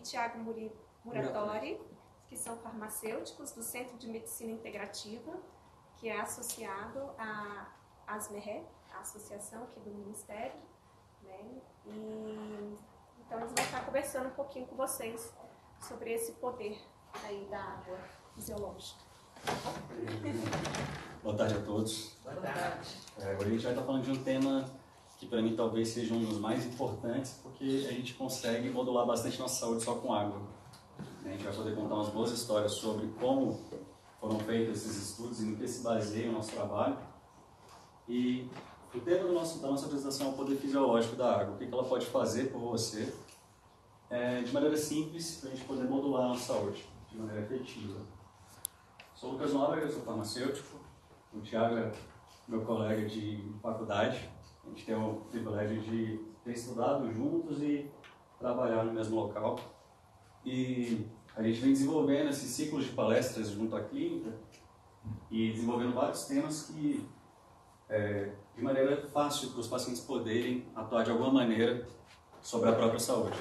Tiago Muratori, que são farmacêuticos do Centro de Medicina Integrativa, que é associado à ASMERRE, a associação aqui do Ministério, né? E então eles vão estar conversando um pouquinho com vocês sobre esse poder aí da água fisiológica. Boa tarde a todos. Boa tarde. Hoje a gente vai estar falando de um tema que para mim talvez seja um dos mais importantes, porque a gente consegue modular bastante nossa saúde só com água. A gente vai poder contar umas boas histórias sobre como foram feitos esses estudos e no que se baseia o nosso trabalho. E o tema da nossa apresentação é o poder fisiológico da água. O que ela pode fazer por você, de maneira simples, para a gente poder modular a nossa saúde, de maneira efetiva. Sou Lucas Nóbrega, eu sou farmacêutico. O Tiago é meu colega de faculdade. A gente tem o privilégio de ter estudado juntos e trabalhar no mesmo local. E a gente vem desenvolvendo esses ciclos de palestras junto à clínica e desenvolvendo vários temas que, de maneira fácil, para os pacientes poderem atuar de alguma maneira sobre a própria saúde.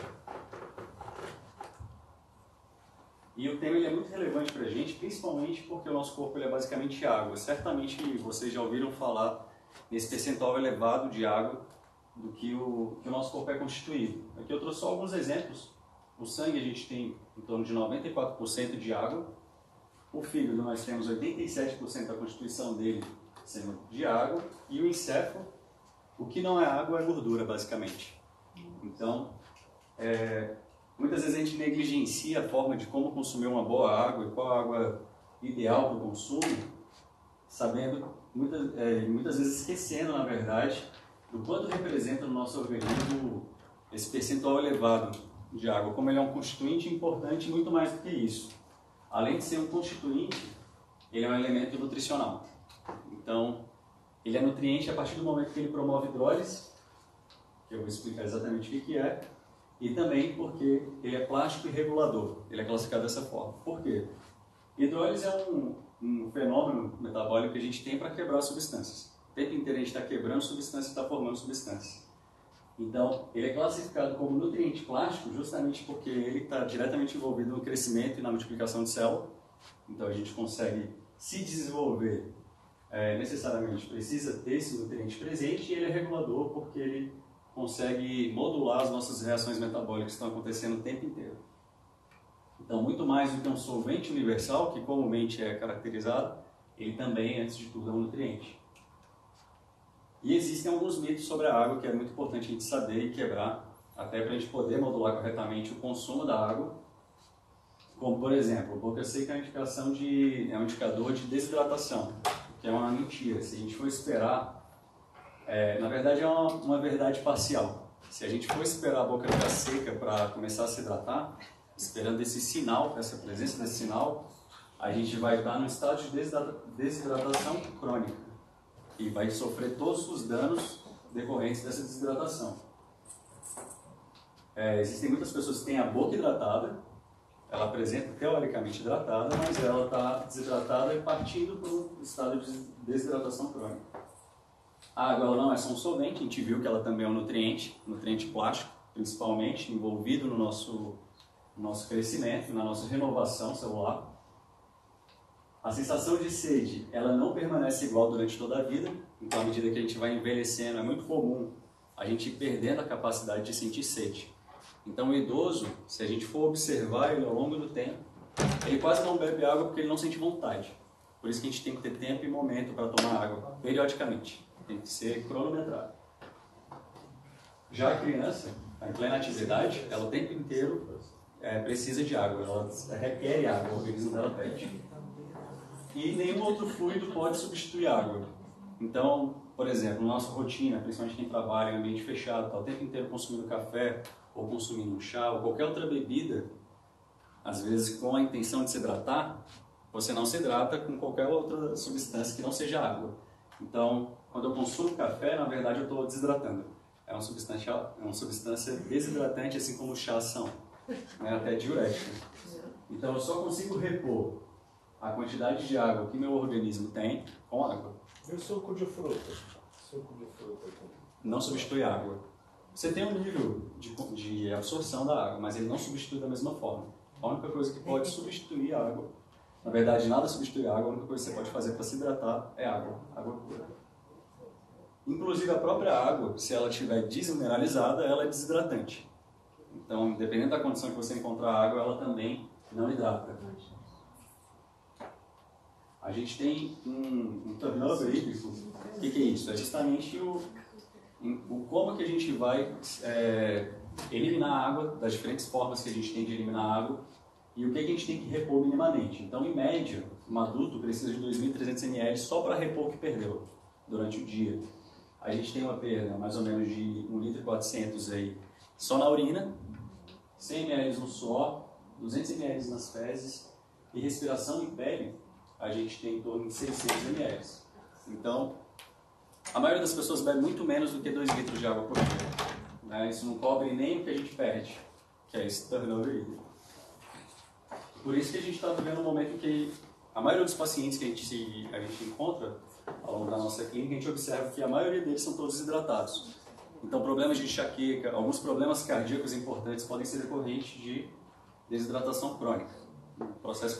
E o tema ele é muito relevante para a gente, principalmente porque o nosso corpo ele é basicamente água. Certamente vocês já ouviram falar nesse percentual elevado de água do que o nosso corpo é constituído. Aqui eu trouxe só alguns exemplos. O sangue a gente tem em torno de 94% de água. O fígado nós temos 87% da constituição dele sendo de água. E o encéfalo, o que não é água é gordura, basicamente. Então, muitas vezes a gente negligencia a forma de como consumir uma boa água e qual a água ideal para o consumo, sabendo, muitas vezes esquecendo, na verdade, do quanto representa no nosso organismo esse percentual elevado de água, como ele é um constituinte importante muito mais do que isso. Além de ser um constituinte, ele é um elemento nutricional. Então, ele é nutriente a partir do momento que ele promove hidrólise, que eu vou explicar exatamente o que é, e também porque ele é plástico e regulador. Ele é classificado dessa forma. Por quê? Hidrólise é um fenômeno metabólico que a gente tem para quebrar substâncias. O tempo inteiro a gente está quebrando substância e está formando substância. Então, ele é classificado como nutriente plástico justamente porque ele está diretamente envolvido no crescimento e na multiplicação de célula. Então, a gente consegue se desenvolver, necessariamente precisa ter esse nutriente presente, e ele é regulador porque ele consegue modular as nossas reações metabólicas que estão acontecendo o tempo inteiro. Então, muito mais do que um solvente universal, que comumente é caracterizado, ele também, antes de tudo, é um nutriente. E existem alguns mitos sobre a água que é muito importante a gente saber e quebrar, até para a gente poder modular corretamente o consumo da água. Como, por exemplo, boca seca é um indicador de desidratação, que é uma mentira. Se a gente for esperar, na verdade é uma verdade parcial. Se a gente for esperar a boca ficar seca para começar a se hidratar, esperando esse sinal, essa presença desse sinal, a gente vai estar num estado de desidratação crônica e vai sofrer todos os danos decorrentes dessa desidratação. Existem muitas pessoas que têm a boca hidratada, ela apresenta teoricamente hidratada, mas ela está desidratada e partindo para um estado de desidratação crônica. A água ela não é só um solvente, a gente viu que ela também é um nutriente plástico, principalmente, envolvido no nosso crescimento, na nossa renovação celular. A sensação de sede, ela não permanece igual durante toda a vida, então à medida que a gente vai envelhecendo, é muito comum a gente ir perdendo a capacidade de sentir sede. Então o idoso, se a gente for observar ele ao longo do tempo, ele quase não bebe água porque ele não sente vontade. Por isso que a gente tem que ter tempo e momento para tomar água, periodicamente. Tem que ser cronometrado. Já a criança, em plena atividade, ela o tempo inteiro precisa de água, ela requer água, o organismo dela pede. E nenhum outro fluido pode substituir água. Então, por exemplo, na nossa rotina, principalmente quem trabalha em ambiente fechado, está o tempo inteiro consumindo café, ou consumindo um chá, ou qualquer outra bebida, às vezes com a intenção de se hidratar, você não se hidrata com qualquer outra substância que não seja água. Então, quando eu consumo café, na verdade eu estou desidratando. É uma substância desidratante, assim como chás são, até diurética. Então eu só consigo repor a quantidade de água que meu organismo tem com água. E o suco de fruta? Não substitui água. você tem um nível de absorção da água, mas ele não substitui da mesma forma. A única coisa que pode substituir a água, na verdade nada substitui a água, a única coisa que você pode fazer para se hidratar é água pura. Inclusive a própria água, se ela estiver desmineralizada, ela é desidratante. Então, dependendo da condição que você encontrar a água, ela também não hidrata. A gente tem um turnover hídrico. O que é isso? É justamente o como que a gente vai eliminar a água, das diferentes formas que a gente tem de eliminar a água, e o que a gente tem que repor minimamente. Então, em média, um adulto precisa de 2.300 ml só para repor o que perdeu durante o dia. A gente tem uma perda mais ou menos de 1,4 litro aí só na urina, 100 ml no suor, 200 ml nas fezes, e respiração em pele, a gente tem em torno de 600 ml. Então, a maioria das pessoas bebe muito menos do que 2 litros de água por dia. Né? Isso não cobre nem o que a gente perde, que é esse turnover hídrico. Por isso que a gente está vivendo um momento que a maioria dos pacientes que a gente encontra ao longo da nossa clínica, a gente observa que a maioria deles são todos desidratados. Então, problemas de enxaqueca, alguns problemas cardíacos importantes podem ser decorrentes de desidratação crônica. Um processo que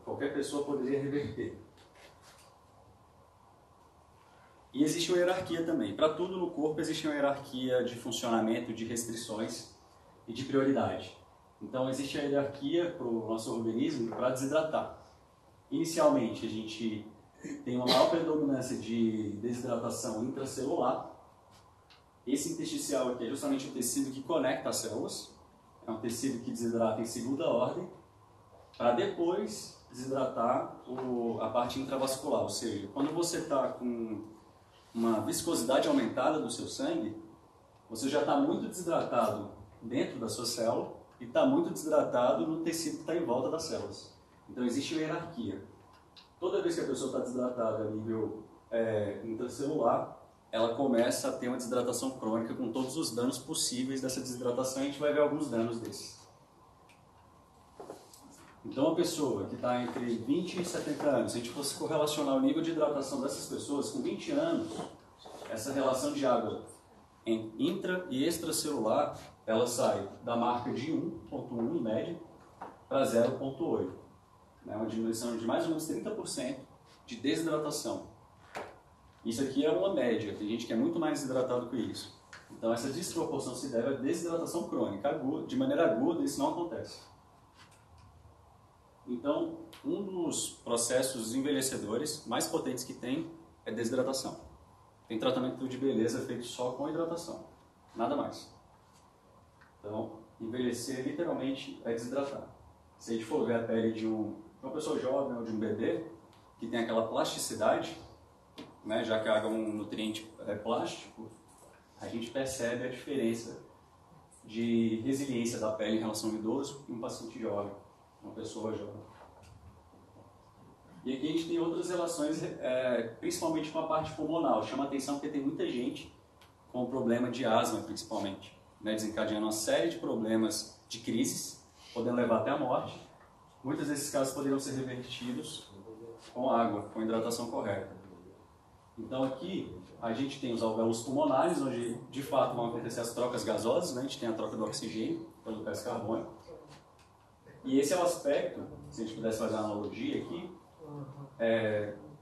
qualquer pessoa poderia reverter. E existe uma hierarquia também. Para tudo no corpo existe uma hierarquia de funcionamento, de restrições e de prioridade. Então, existe a hierarquia para o nosso organismo para desidratar. Inicialmente, a gente tem uma maior predominância de desidratação intracelular. Esse intersticial aqui é justamente o tecido que conecta as células. É um tecido que desidrata em segunda ordem, para depois desidratar a parte intravascular. Ou seja, quando você está com uma viscosidade aumentada do seu sangue, você já está muito desidratado dentro da sua célula e está muito desidratado no tecido que está em volta das células. Então existe uma hierarquia. Toda vez que a pessoa está desidratada a nível intracelular, ela começa a ter uma desidratação crônica com todos os danos possíveis dessa desidratação, e a gente vai ver alguns danos desses. Então, uma pessoa que está entre 20 e 70 anos, se a gente fosse correlacionar o nível de hidratação dessas pessoas, com 20 anos, essa relação de água em intra e extracelular, ela sai da marca de 1,1 em média para 0,8. É uma diminuição de mais ou menos 30% de desidratação. Isso aqui é uma média, tem gente que é muito mais desidratado que isso. Então essa desproporção se deve à desidratação crônica. De maneira aguda isso não acontece. Então, um dos processos envelhecedores mais potentes que tem é desidratação. Tem tratamento de beleza feito só com hidratação, nada mais. Então, envelhecer literalmente é desidratar. Se a gente for ver a pele de uma pessoa jovem ou de um bebê, que tem aquela plasticidade, né, já que a água é um nutriente plástico, a gente percebe a diferença de resiliência da pele em relação ao idoso e um paciente jovem, uma pessoa jovem. E aqui a gente tem outras relações, principalmente com a parte pulmonar. Chama a atenção porque tem muita gente com problema de asma, principalmente, né, desencadeando uma série de problemas de crises, podendo levar até a morte. Muitos desses casos poderiam ser revertidos com água, com hidratação correta. Então aqui a gente tem os alvéolos pulmonares, onde de fato vão acontecer as trocas gasosas, né? A gente tem a troca do oxigênio pelo gás carbônico. E esse é o aspecto, se a gente pudesse fazer uma analogia aqui,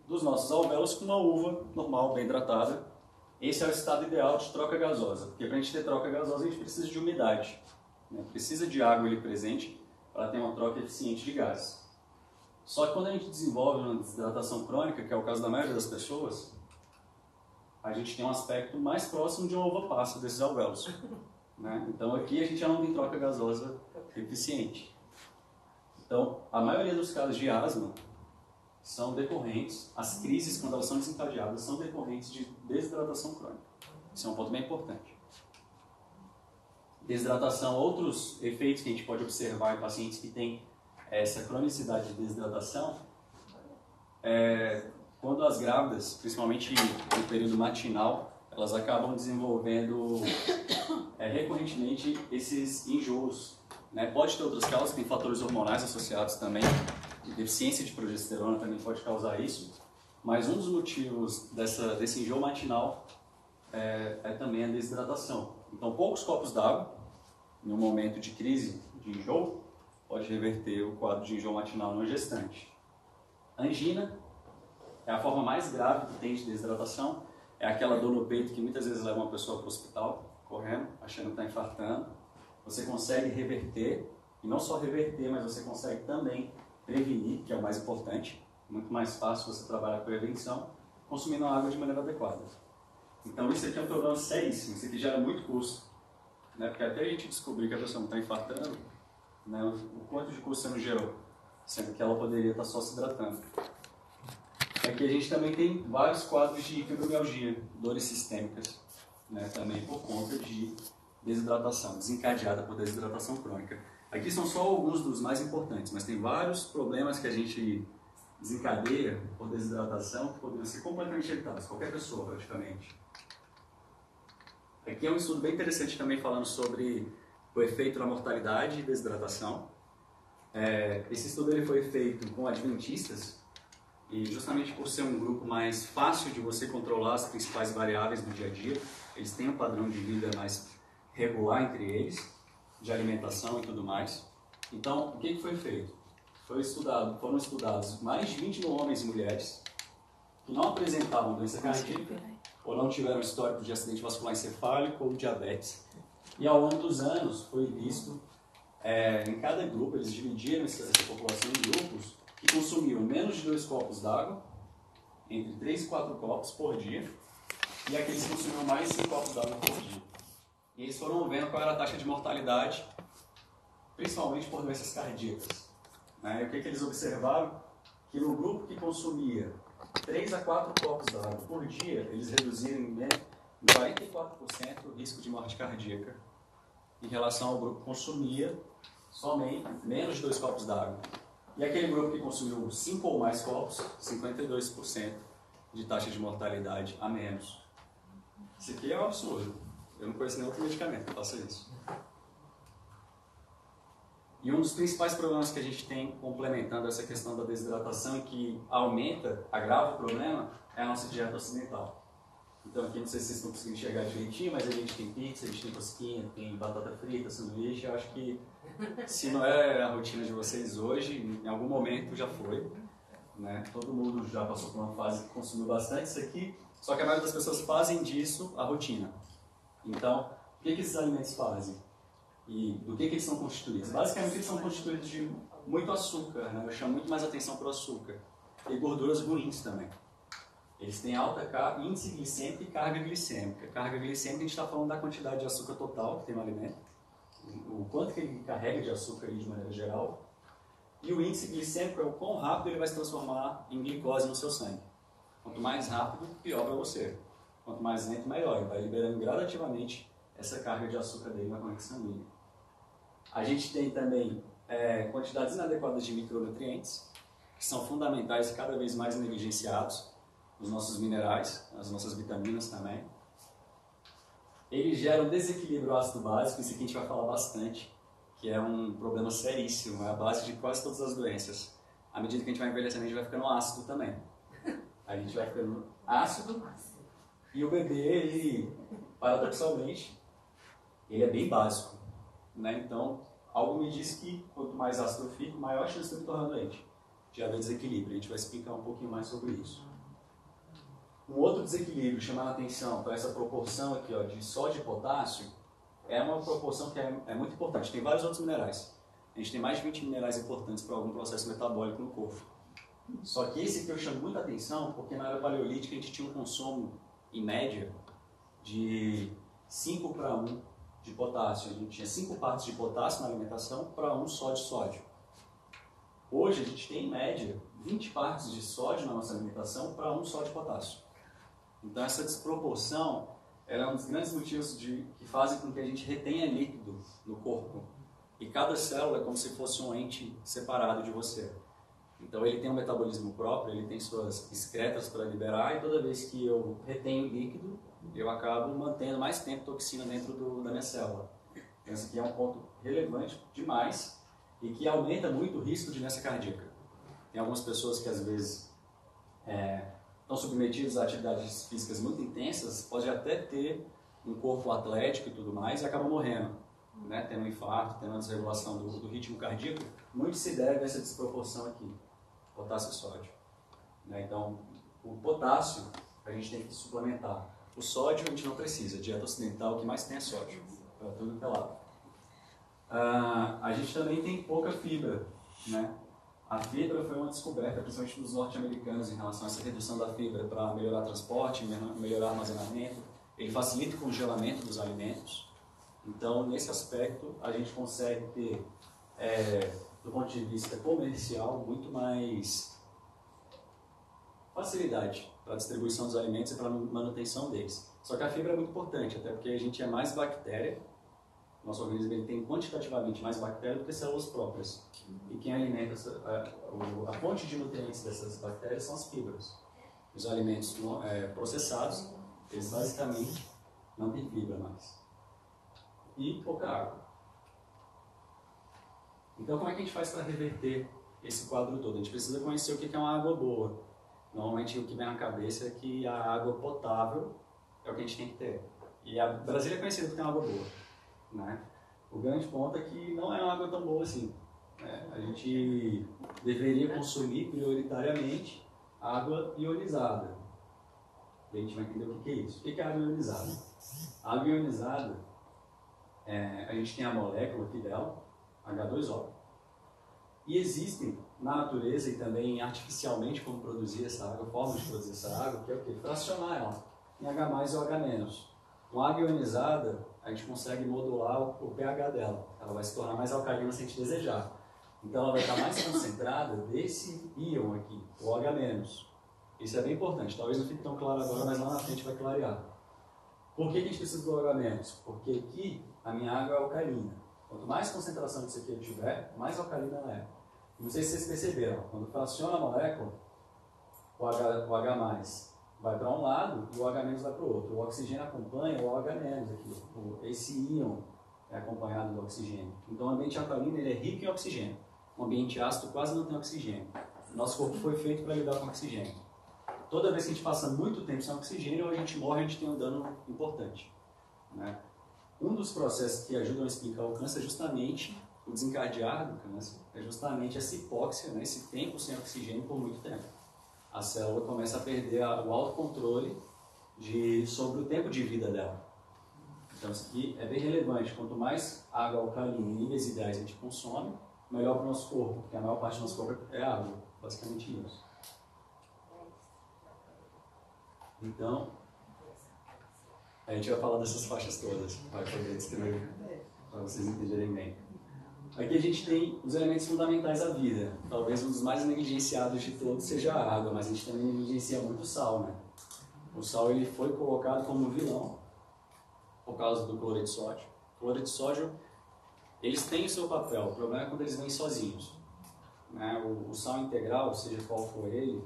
dos nossos alvéolos com uma uva normal, bem hidratada. Esse é o estado ideal de troca gasosa, porque para a gente ter troca gasosa a gente precisa de umidade, né? Precisa de água ali presente para ter uma troca eficiente de gases. Só que quando a gente desenvolve uma desidratação crônica, que é o caso da maioria das pessoas, a gente tem um aspecto mais próximo de uma uva passa desses alvéolos, né? Então aqui a gente já não tem troca gasosa eficiente. Então, a maioria dos casos de asma são decorrentes, as crises, quando elas são desencadeadas, são decorrentes de desidratação crônica. Isso é um ponto bem importante. Desidratação, outros efeitos que a gente pode observar em pacientes que têm essa cronicidade de desidratação, quando as grávidas, principalmente no período matinal, elas acabam desenvolvendo recorrentemente esses enjoos, né? Pode ter outras causas, tem fatores hormonais associados também, deficiência de progesterona também pode causar isso, mas um dos motivos desse enjoo matinal é também a desidratação. Então, poucos copos d'água, em um momento de crise de enjoo, pode reverter o quadro de enjoo matinal no gestante. Angina é a forma mais grave que tem de desidratação, é aquela dor no peito que muitas vezes leva uma pessoa para o hospital, correndo, achando que está infartando. Você consegue reverter, e não só reverter, mas você consegue também prevenir, que é o mais importante. Muito mais fácil você trabalhar com prevenção, consumindo a água de maneira adequada. Então isso aqui é um problema seríssimo, isso aqui gera muito custo, né? Porque até a gente descobrir que a pessoa não está infartando, né? O quanto de custo você não gerou, sendo que ela poderia estar só se hidratando. Aqui a gente também tem vários quadros de fibromialgia, dores sistêmicas, né? Também por conta de desidratação, desencadeada por desidratação crônica. Aqui são só alguns dos mais importantes, mas tem vários problemas que a gente desencadeia por desidratação que poderiam ser completamente evitados, qualquer pessoa praticamente. Aqui é um estudo bem interessante também falando sobre o efeito na mortalidade e desidratação. Esse estudo ele foi feito com adventistas e justamente por ser um grupo mais fácil de você controlar as principais variáveis do dia a dia, eles têm um padrão de vida mais regular entre eles, de alimentação e tudo mais. Então, o que foi feito? Foram estudados mais de 20 mil homens e mulheres que não apresentavam doença cardíaca ou não tiveram histórico de acidente vascular encefálico ou diabetes. E ao longo dos anos foi visto, em cada grupo, eles dividiram essa população em grupos que consumiam menos de 2 copos d'água, entre 3 e 4 copos por dia, e aqueles que consumiam mais de 5 copos d'água por dia. E eles foram vendo qual era a taxa de mortalidade, principalmente por doenças cardíacas. E o que eles observaram? Que no grupo que consumia 3 a 4 copos d'água por dia, eles reduziram em 44% o risco de morte cardíaca em relação ao grupo que consumia somente menos de 2 copos d'água. E aquele grupo que consumiu 5 ou mais copos, 52% de taxa de mortalidade a menos. Isso aqui é um absurdo. Eu não conheço nenhum outro medicamento que faça isso. E um dos principais problemas que a gente tem complementando essa questão da desidratação e que agrava o problema, é a nossa dieta ocidental. Então aqui não sei se vocês estão conseguindo enxergar direitinho, mas a gente tem pizza, a gente tem cosquinha, tem batata frita, sanduíche. Eu acho que se não é a rotina de vocês hoje, em algum momento já foi. Né? Todo mundo já passou por uma fase que consumiu bastante isso aqui, só que a maioria das pessoas fazem disso a rotina. Então, o que esses alimentos fazem? E do que eles são constituídos? Basicamente, eles são constituídos de muito açúcar, né? Eu chamo muito mais atenção para o açúcar. E gorduras ruins também. Eles têm alta índice glicêmico e carga glicêmica. Carga glicêmica, a gente está falando da quantidade de açúcar total que tem no alimento, o quanto que ele carrega de açúcar aí de maneira geral. E o índice glicêmico é o quão rápido ele vai se transformar em glicose no seu sangue. Quanto mais rápido, pior para você. Quanto mais lento, melhor. Ele vai liberando gradativamente essa carga de açúcar dele na corrente sanguínea. A gente tem também quantidades inadequadas de micronutrientes, que são fundamentais e cada vez mais negligenciados, os nossos minerais, as nossas vitaminas também. Eles geram desequilíbrio ácido-básico, isso aqui a gente vai falar bastante, que é um problema seríssimo, é a base de quase todas as doenças. À medida que a gente vai envelhecendo, a gente vai ficando ácido também. A gente vai ficando ácido e o bebê, ele, paradoxalmente, ele é bem básico. Né? Então, algo me diz que quanto mais ácido eu fico, maior a chance de eu me tornar doente. De haver desequilíbrio. A gente vai explicar um pouquinho mais sobre isso. Um outro desequilíbrio, chamando a atenção para essa proporção aqui, ó, de sódio e potássio, é uma proporção que é muito importante. Tem vários outros minerais. A gente tem mais de 20 minerais importantes para algum processo metabólico no corpo. Só que esse aqui eu chamo muita atenção porque na era paleolítica a gente tinha um consumo, em média, de 5 para 1 de potássio. A gente tinha 5 partes de potássio na alimentação para 1 só de sódio. Hoje a gente tem, em média, 20 partes de sódio na nossa alimentação para 1 só de potássio. Então essa desproporção é um dos grandes motivos que fazem com que a gente retenha líquido no corpo. E cada célula é como se fosse um ente separado de você. Então ele tem um metabolismo próprio, ele tem suas excretas para liberar, e toda vez que eu retenho líquido, eu acabo mantendo mais tempo toxina dentro da minha célula. Então esse aqui é um ponto relevante demais e que aumenta muito o risco de doença cardíaca. Tem algumas pessoas que às vezes estão submetidas a atividades físicas muito intensas, pode até ter um corpo atlético e tudo mais e acaba morrendo, né? Tendo um infarto, tendo uma desregulação do ritmo cardíaco. Muito se deve a essa desproporção aqui, potássio e sódio. Né? Então, o potássio a gente tem que suplementar. O sódio a gente não precisa. A dieta ocidental, o que mais tem é sódio, para tudo que é lado. A gente também tem pouca fibra, né? A fibra foi uma descoberta, principalmente dos norte-americanos, em relação a essa redução da fibra para melhorar transporte, melhorar armazenamento. Ele facilita o congelamento dos alimentos. Então, nesse aspecto, a gente consegue ter, do ponto de vista comercial, muito mais facilidade para a distribuição dos alimentos e para a manutenção deles. Só que a fibra é muito importante, até porque a gente é mais bactéria. Nosso organismo ele tem quantitativamente mais bactérias do que células próprias. E quem alimenta a fonte de nutrientes dessas bactérias são as fibras. Os alimentos processados, eles basicamente não têm fibra mais. E pouca água. Então, como é que a gente faz para reverter esse quadro todo? A gente precisa conhecer o que é uma água boa. Normalmente, o que vem na cabeça é que a água potável é o que a gente tem que ter. E a Brasília é conhecida por ter uma água boa. Né? O grande ponto é que não é uma água tão boa assim. A gente deveria consumir prioritariamente água ionizada. E a gente vai entender o que é isso. O que é água ionizada? A água ionizada, a gente tem a molécula aqui dela, H2O. E existem na natureza e também artificialmente como produzir essa água, formas de produzir essa água, que é o quê? Fracionar ela em H+, ou H-. Com água ionizada, a gente consegue modular o pH dela. Ela vai se tornar mais alcalina se a gente desejar. Então ela vai estar mais concentrada desse íon aqui, o H-. Isso é bem importante. Talvez não fique tão claro agora, mas lá na frente vai clarear. Por que a gente precisa do H-? Porque aqui a minha água é alcalina. Quanto mais concentração disso aqui eu tiver, mais alcalina ela é. Não sei se vocês perceberam, quando fraciona a molécula, o H+ vai para um lado e o H- vai para o outro. O oxigênio acompanha o H- aqui. Esse íon é acompanhado do oxigênio. Então o ambiente alcalino ele é rico em oxigênio. O ambiente ácido quase não tem oxigênio. Nosso corpo foi feito para lidar com oxigênio. Toda vez que a gente passa muito tempo sem oxigênio, a gente morre, a gente tem um dano importante. Né? Um dos processos que ajudam a explicar o câncer é justamente o desencadear do câncer, é justamente essa hipóxia, né? Esse tempo sem oxigênio por muito tempo. A célula começa a perder o autocontrole sobre o tempo de vida dela. Então isso aqui é bem relevante. Quanto mais água alcalina em níveis ideais a gente consome, melhor para o nosso corpo, porque a maior parte do nosso corpo é água, basicamente isso. Então, a gente vai falar dessas faixas todas, para poder descrever, para vocês entenderem bem. Aqui a gente tem os elementos fundamentais da vida. Talvez um dos mais negligenciados de todos seja a água, mas a gente também negligencia muito o sal, né? O sal ele foi colocado como vilão por causa do cloreto de sódio. O cloreto de sódio, eles têm o seu papel, o problema é quando eles vêm sozinhos. Né? O sal integral, seja qual for ele,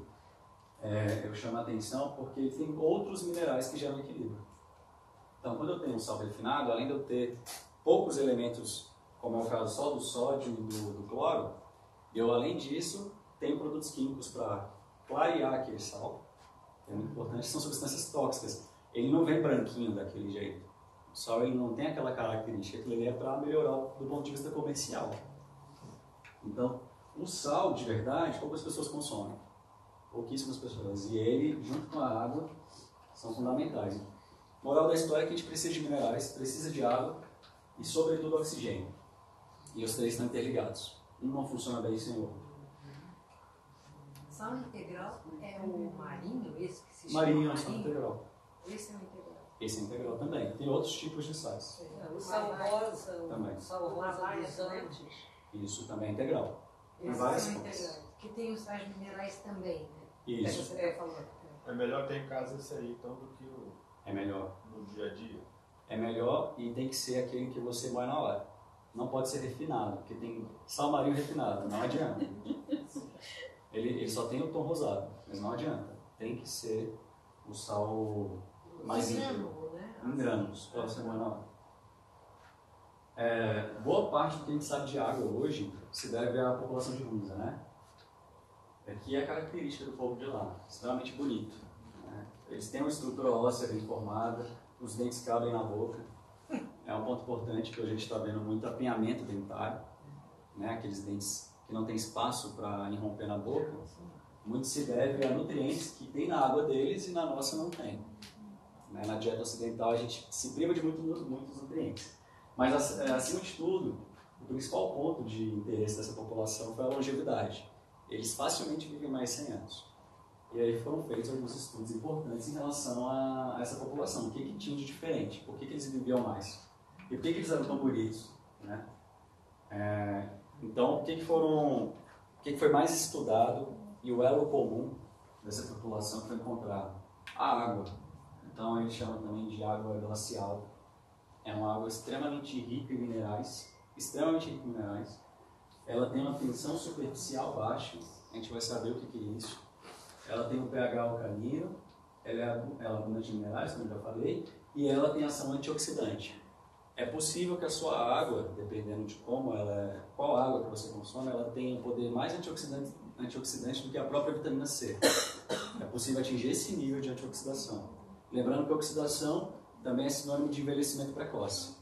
eu chamo a atenção porque ele tem outros minerais que geram equilíbrio. Então, quando eu tenho um sal refinado, além de eu ter poucos elementos, como é o caso só do sódio e do cloro, eu, além disso, tenho produtos químicos para clarear aquele sal, que é muito importante, são substâncias tóxicas. Ele não vem branquinho daquele jeito. O sal ele não tem aquela característica, aquilo é para melhorar do ponto de vista comercial. Então, o sal, de verdade, poucas pessoas consomem. Pouquíssimas pessoas. E ele, junto com a água, são fundamentais. Moral da história é que a gente precisa de minerais, precisa de água e, sobretudo, oxigênio. E os três estão interligados. Um não funciona bem sem o outro. Sal integral é o marinho, esse que se chama Marinho é o sal integral. Esse é o integral. Esse é integral também. Tem outros tipos de sais. O sal rosa, Também. o sal rosa dos Andes. Isso também é integral. Tem Esses várias são fontes. integrais. Que tem os sais minerais também, né? Isso. Você está falando. É melhor ter em casa esse aí, então, do que É melhor. no dia a dia. É melhor e tem que ser aquele que você moe na hora. Não pode ser refinado, porque tem sal marinho refinado, não adianta. Ele só tem o tom rosado, mas não adianta. Tem que ser o sal mais íntegro, né? em granos, para você moer na hora. Boa parte do que a gente sabe de água hoje se deve à população de Hunza, né? Aqui é a característica do povo de lá, extremamente bonito. Né? Eles têm uma estrutura óssea bem formada, os dentes cabem na boca. É um ponto importante que hoje a gente está vendo muito apinhamento dentário, né? Aqueles dentes que não tem espaço para irromper na boca. Muito se deve a nutrientes que tem na água deles e na nossa não tem. Né? Na dieta ocidental a gente se priva de muitos nutrientes. Mas, acima de tudo, o principal ponto de interesse dessa população foi a longevidade. Eles facilmente vivem mais de 100 anos. E aí foram feitos alguns estudos importantes em relação a essa população. O que tinha de diferente? Por que eles viviam mais? E por que eles eram tão bonitos? Né? Então, o que foi mais estudado e o elo comum dessa população que foi encontrado? A água. Então, a gente chama também de água glacial. É uma água extremamente rica em minerais, Ela tem uma tensão superficial baixa, a gente vai saber o que é isso. Ela tem um pH alcalino, ela é abundante em minerais, como eu já falei, e ela tem ação antioxidante. É possível que a sua água, dependendo de qual água que você consome, ela tenha um poder mais antioxidante do que a própria vitamina C. É possível atingir esse nível de antioxidação. Lembrando que a oxidação também é sinônimo de envelhecimento precoce.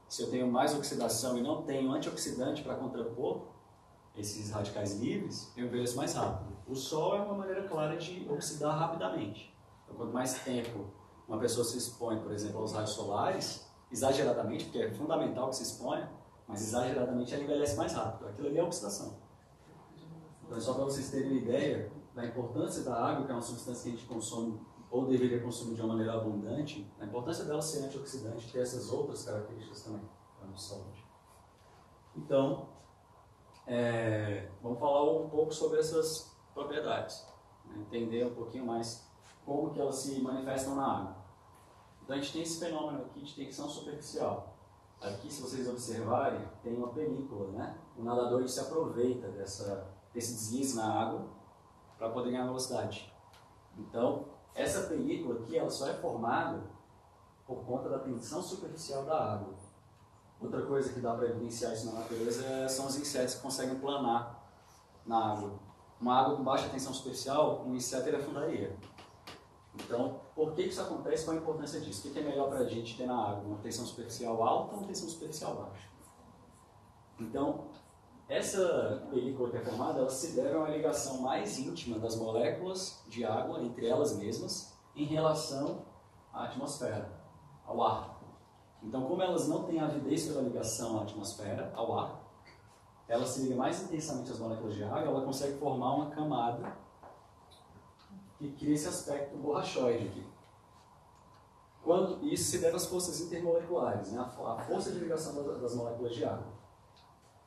Se eu tenho mais oxidação e não tenho antioxidante para contrapor esses radicais livres, eu envelheço mais rápido. O sol é uma maneira clara de oxidar rapidamente. Então, quanto mais tempo uma pessoa se expõe, por exemplo, aos raios solares, exageradamente, porque é fundamental que se exponha, mas exageradamente ela envelhece mais rápido. Aquilo ali é oxidação. Então, só para vocês terem uma ideia da importância da água, que é uma substância que a gente consome ou deveria consumir de uma maneira abundante, a importância dela ser antioxidante e ter essas outras características também para a nossa saúde. Então, vamos falar um pouco sobre essas propriedades, né? Entender um pouquinho mais como que elas se manifestam na água. Então, a gente tem esse fenômeno aqui de tensão superficial. Aqui, se vocês observarem, tem uma película, né? O nadador se aproveita desse deslize na água para poder ganhar velocidade. Então, essa película aqui, ela só é formada por conta da tensão superficial da água. Outra coisa que dá para evidenciar isso na natureza são os insetos que conseguem planar na água. Uma água com baixa tensão superficial, um inseto ele afundaria. Então, por que isso acontece? Qual a importância disso? O que é melhor para a gente ter na água? Uma tensão superficial alta ou uma tensão superficial baixa? Então, essa película que é formada, ela se deve a uma ligação mais íntima das moléculas de água entre elas mesmas em relação à atmosfera, ao ar. Então, como elas não têm avidez pela ligação à atmosfera, ao ar, ela se liga mais intensamente às moléculas de água, ela consegue formar uma camada que cria esse aspecto borrachoide aqui. Isso se deve às forças intermoleculares, né? A força de ligação das moléculas de água.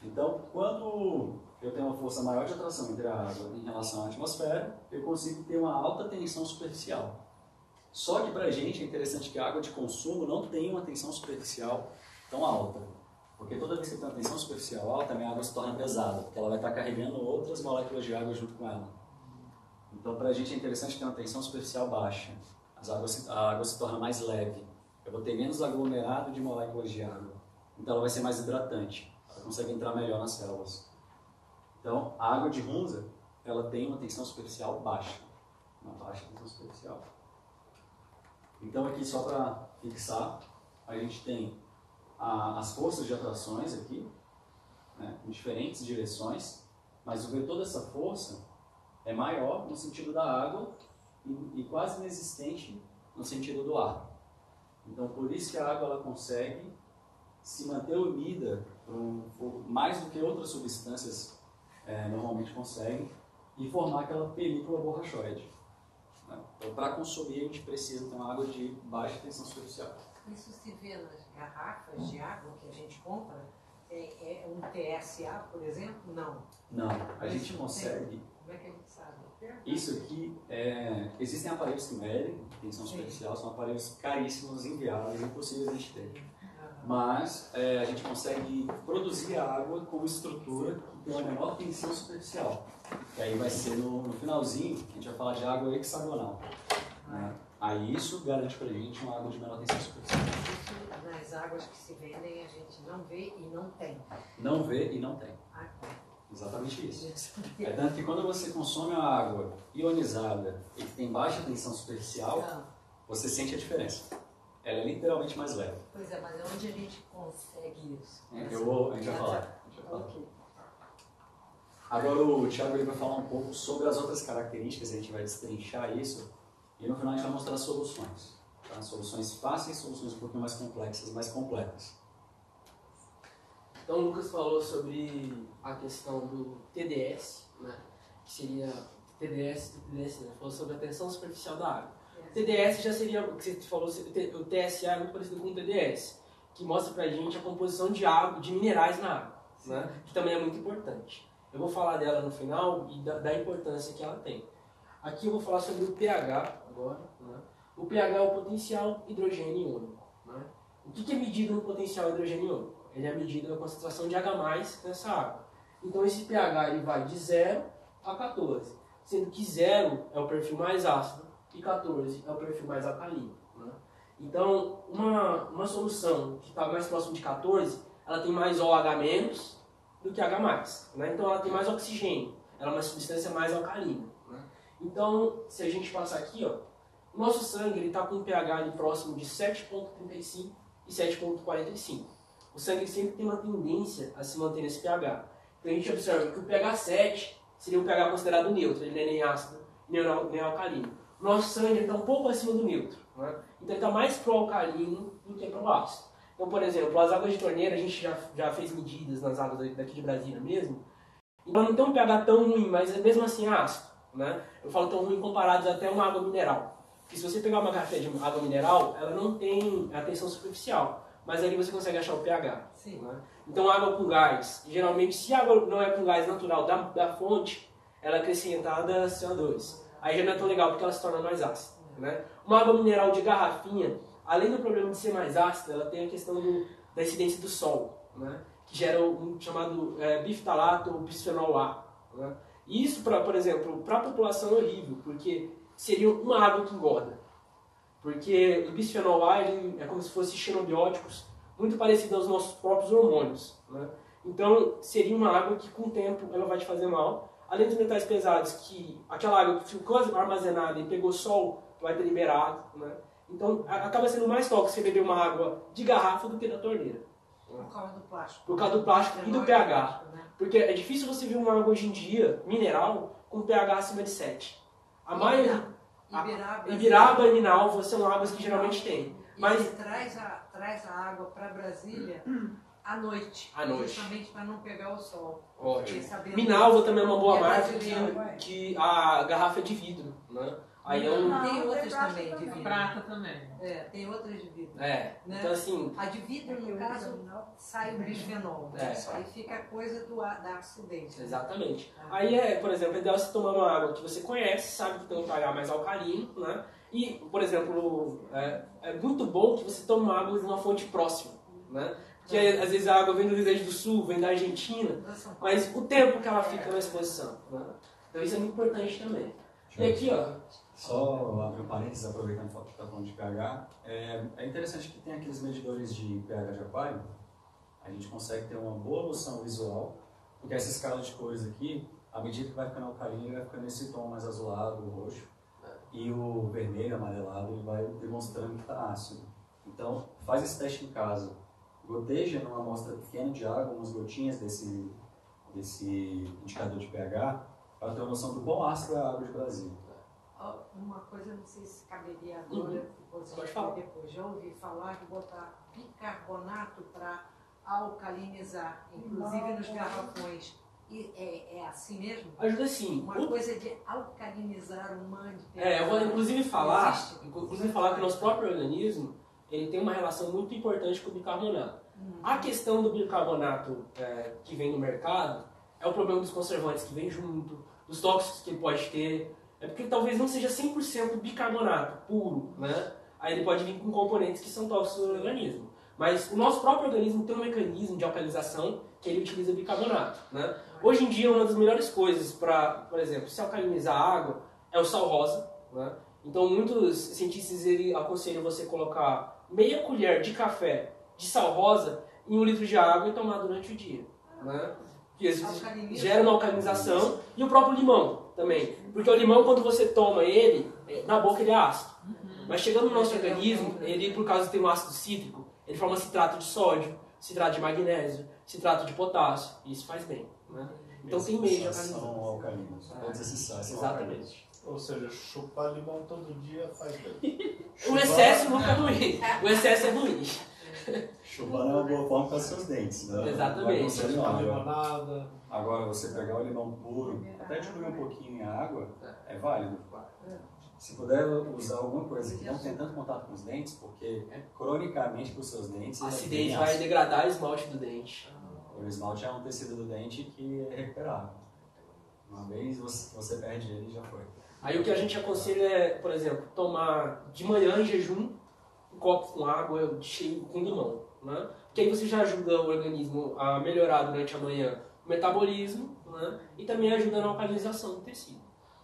Então, quando eu tenho uma força maior de atração entre a água em relação à atmosfera, eu consigo ter uma alta tensão superficial. Só que para a gente é interessante que a água de consumo não tenha uma tensão superficial tão alta. Porque toda vez que eu tenho uma tensão superficial alta, a minha água se torna pesada, porque ela vai estar carregando outras moléculas de água junto com ela. Então, para a gente é interessante ter uma tensão superficial baixa. A água se torna mais leve. Eu vou ter menos aglomerado de moléculas de água. Então, ela vai ser mais hidratante. Ela consegue entrar melhor nas células. Então, a água de Hunza, ela tem uma tensão superficial baixa. Uma baixa tensão superficial. Então, aqui, só para fixar, a gente tem as forças de atrações aqui, né, em diferentes direções, mas o vetor dessa força é maior no sentido da água e quase inexistente no sentido do ar. Então, por isso que a água ela consegue se manter unida mais do que outras substâncias normalmente conseguem e formar aquela película borrachoide. Né? Então, para consumir, a gente precisa ter uma água de baixa tensão superficial. Isso se vê nas garrafas de água que a gente compra? É um TSA, por exemplo? Não. Não, a gente consegue. Como é que a gente sabe? Isso aqui, existem aparelhos que medem tensão superficial, são aparelhos caríssimos, inviáveis, impossíveis de a gente ter. Mas a gente consegue produzir a água com uma estrutura que tem uma menor tensão superficial. E aí vai ser no finalzinho, a gente vai falar de água hexagonal. Né? Aí isso garante pra gente uma água de menor tensão superficial. Isso nas águas que se vendem a gente não vê e não tem. Não vê e não tem. Exatamente isso. É tanto que quando você consome uma água ionizada e que tem baixa tensão superficial, você sente a diferença. Ela é literalmente mais leve. Pois é, mas onde a gente consegue isso? A gente vai falar. Ok. Agora o Thiago ele vai falar um pouco sobre as outras características, a gente vai destrinchar isso e no final a gente vai mostrar soluções. Tá? Soluções fáceis, soluções um pouquinho mais complexas, mais completas. Então o Lucas falou sobre a questão do TDS, né? Que seria TDS, né? Falou sobre a tensão superficial da água. O TDS já seria, o que você falou, o TSA é muito parecido com o TDS, que mostra pra gente a composição de água, de minerais na água, né? Que também é muito importante. Eu vou falar dela no final e da importância que ela tem. Aqui eu vou falar sobre o pH agora, né? O pH é o potencial hidrogênio iônico, né? O que é medido no potencial hidrogênio iônico? Ele é medido a concentração de H+ nessa água. Então esse pH ele vai de 0 a 14, sendo que 0 é o perfil mais ácido e 14 é o perfil mais alcalino, né? Então uma solução que está mais próximo de 14, ela tem mais OH- do que H+, né? Então ela tem mais oxigênio, ela é uma substância mais alcalina, né? Então se a gente passar aqui, ó, o nosso sangue está com um pH ali próximo de 7,35 e 7,45. O sangue sempre tem uma tendência a se manter nesse pH. Então a gente observa que o pH 7 seria um pH considerado neutro, ele não é nem ácido nem alcalino. O nosso sangue está um pouco acima do neutro, né? Então ele está mais pro alcalino do que pro ácido. Então, por exemplo, as águas de torneira, a gente já fez medidas nas águas daqui de Brasília mesmo, então não tem um pH tão ruim, mas é mesmo assim ácido, né? Eu falo tão ruim comparados até uma água mineral. Porque se você pegar uma garrafa de água mineral, ela não tem a tensão superficial, mas ali você consegue achar o pH. Sim. Né? Então, água com gás, geralmente, se a água não é com gás natural da fonte, ela é acrescentada CO2. Aí já não é tão legal porque ela se torna mais ácida. Né? Uma água mineral de garrafinha, além do problema de ser mais ácida, ela tem a questão da incidência do sol, né? Que gera um chamado biftalato ou bisfenol A. Né? E isso, por exemplo, para a população é horrível, porque seria uma água que engorda. Porque o bisfenol A ele é como se fosse xenobióticos, muito parecido aos nossos próprios hormônios. Né? Então, seria uma água que, com o tempo, ela vai te fazer mal. Além dos metais pesados, que aquela água que ficou armazenada e pegou sol, vai ter liberado. Né? Então, acaba sendo mais tóxico você beber uma água de garrafa do que da torneira. Por causa do plástico. Por causa do plástico e do pH. Né? Porque é difícil você ver uma água hoje em dia, mineral, com pH acima de 7. A maioria... Ibiraba e Minalva são águas que geralmente tem. Mas ele traz a água para Brasília à noite. Justamente para não pegar o sol. Ótimo. Minalva também é uma boa marca que a garrafa é de vidro, né? Aí tem outras também de vidro. Prata também. Tem outras de vidro. Né? Então assim... A de vidro, no caso, sai o bisfenol. Né? Aí fica a coisa da acidez. Exatamente. Aí por exemplo, é ideal você tomar uma água que você conhece, sabe que tem um pH mais alcalino, né? E, por exemplo, é muito bom que você tome uma água de uma fonte próxima, né? Porque às vezes a água vem do Rio Grande do Sul, vem da Argentina, mas o tempo que ela fica na exposição, né? Então isso é muito importante também. E aqui, ó... Só abrir um parênteses, aproveitando que está falando de pH, é interessante que tem aqueles medidores de pH de aquário, a gente consegue ter uma boa noção visual, porque essa escala de cores aqui, à medida que vai ficando alcalino, ele vai ficando nesse tom mais azulado, roxo, e o vermelho, amarelado, ele vai demonstrando que está ácido. Então, faz esse teste em casa, goteja numa amostra pequena de água, umas gotinhas desse indicador de pH, para ter uma noção do quão ácida é a água de Brasília. Uma coisa, não sei se caberia agora, depois já ouvi falar de botar bicarbonato para alcalinizar, inclusive nos garrafões. E é assim mesmo? Ajuda sim. Uma coisa de alcalinizar o mangue. Eu vou inclusive falar que o nosso próprio organismo ele tem uma relação muito importante com o bicarbonato. A questão do bicarbonato que vem no mercado é o problema dos conservantes que vem junto, dos tóxicos que ele pode ter. É porque talvez não seja 100% bicarbonato puro, né? Aí ele pode vir com componentes que são tóxicos no organismo. Mas o nosso próprio organismo tem um mecanismo de alcalização que ele utiliza bicarbonato, né? Hoje em dia, uma das melhores coisas para, por exemplo, se alcalinizar a água é o sal rosa, né? Então, muitos cientistas aconselham você colocar meia colher de café de sal rosa em 1 litro de água e tomar durante o dia, né? Porque gera uma alcalinização. E o próprio limão também. Porque o limão, quando você toma ele, na boca ele é ácido. Mas chegando no nosso organismo, ele, por causa de ter um ácido cítrico, ele forma citrato de sódio, citrato de magnésio, citrato de potássio, e isso faz bem, né? Então tem meio de alcalinizar. São alcalinos. Todos esses sais são Exatamente. Ou seja, chupar limão todo dia faz bem. O excesso nunca é ruim. O excesso é ruim. Chupar não é uma boa forma para os seus dentes, né? Exatamente. Vai funcionar. Chupar limonada. Agora, você pegar o limão puro, até diluir um pouquinho em água, é válido. Se puder usar alguma coisa que não tem tanto contato com os dentes, porque cronicamente para os seus dentes... A ele é acidez bem vai ácido. degradar o esmalte do dente. O esmalte é um tecido do dente que é recuperável. Uma vez você perde ele, já foi. Aí o que a gente aconselha é, por exemplo, tomar de manhã em jejum um copo com água cheio com limão, né? Porque aí você já ajuda o organismo a melhorar durante a manhã o metabolismo, né? E também ajuda na alcalinização do tecido,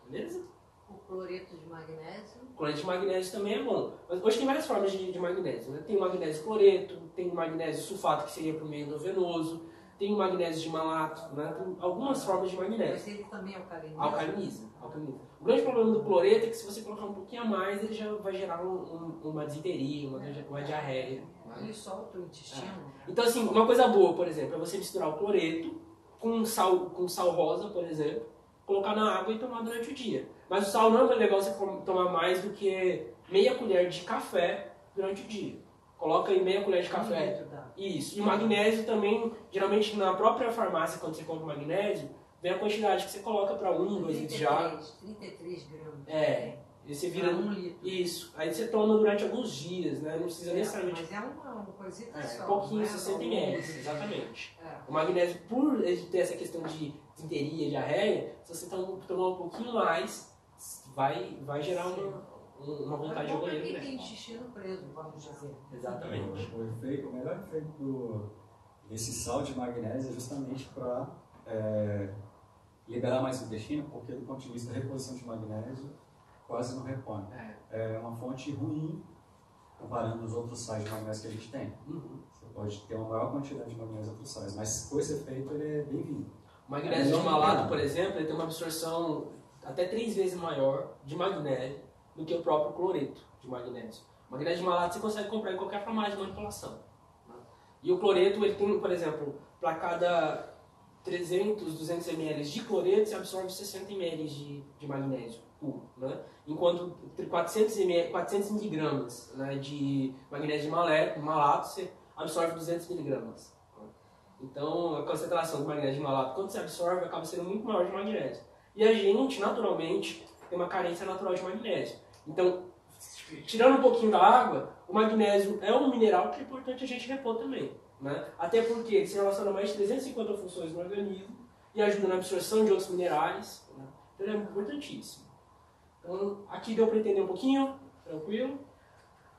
beleza? O cloreto de magnésio. O cloreto de magnésio também é bom. Mas hoje tem várias formas de magnésio, né? Tem o magnésio cloreto, tem o magnésio sulfato, que seria por meio endovenoso, tem o magnésio de malato, né? Tem algumas formas de magnésio. Mas ele também alcaliniza. Alcaliniza. O grande problema do cloreto é que se você colocar um pouquinho a mais, ele já vai gerar uma disenteria, uma diarreia. Ele solta o intestino. Então, assim, uma coisa boa, por exemplo, é você misturar o cloreto com sal rosa, por exemplo, colocar na água e tomar durante o dia. Mas o sal não é legal você tomar mais do que meia colher de café durante o dia. Coloca aí meia colher de café. Isso. E o magnésio também, geralmente na própria farmácia, quando você compra o magnésio, vem a quantidade que você coloca para 1, 2 litros de água. 33 gramas. E você vira... Pra 1 litro. Isso. Aí você toma durante alguns dias, né? Não precisa necessariamente... Mas é uma coisita só. pouquinho, né? 60 ml, exatamente. É. O magnésio, por ele ter essa questão de disenteria, diarreia, se você tomar um pouquinho mais, vai gerar uma vontade de Quem banheiro tem grande. intestino preso, vamos dizer. Exatamente. O melhor efeito desse sal de magnésio é justamente para liberar mais o intestino, porque do ponto de vista da reposição de magnésio, quase não repõe. É uma fonte ruim comparando os outros sais de magnésio que a gente tem. Você pode ter uma maior quantidade de magnésio em outros sais, mas com esse efeito ele é bem-vindo. O magnésio de malato, por exemplo, ele tem uma absorção até 3 vezes maior de magnésio do que o próprio cloreto de magnésio. O magnésio de malato você consegue comprar em qualquer farmácia de manipulação, né? E o cloreto, ele tem, por exemplo, para cada 300, 200 ml de cloreto, você absorve 60 ml de magnésio puro, né? Enquanto 400 miligramas, né, de magnésio de malato, você absorve 200 miligramas. Então, a concentração do magnésio de malato, quando você absorve, acaba sendo muito maior de magnésio. E a gente, naturalmente, tem uma carência natural de magnésio. Então, tirando um pouquinho da água, o magnésio é um mineral que é importante a gente repor também, né? Até porque ele se relaciona a mais de 350 funções no organismo e ajuda na absorção de outros minerais, né? Então, ele é importantíssimo. Então, aqui deu para entender um pouquinho, tranquilo?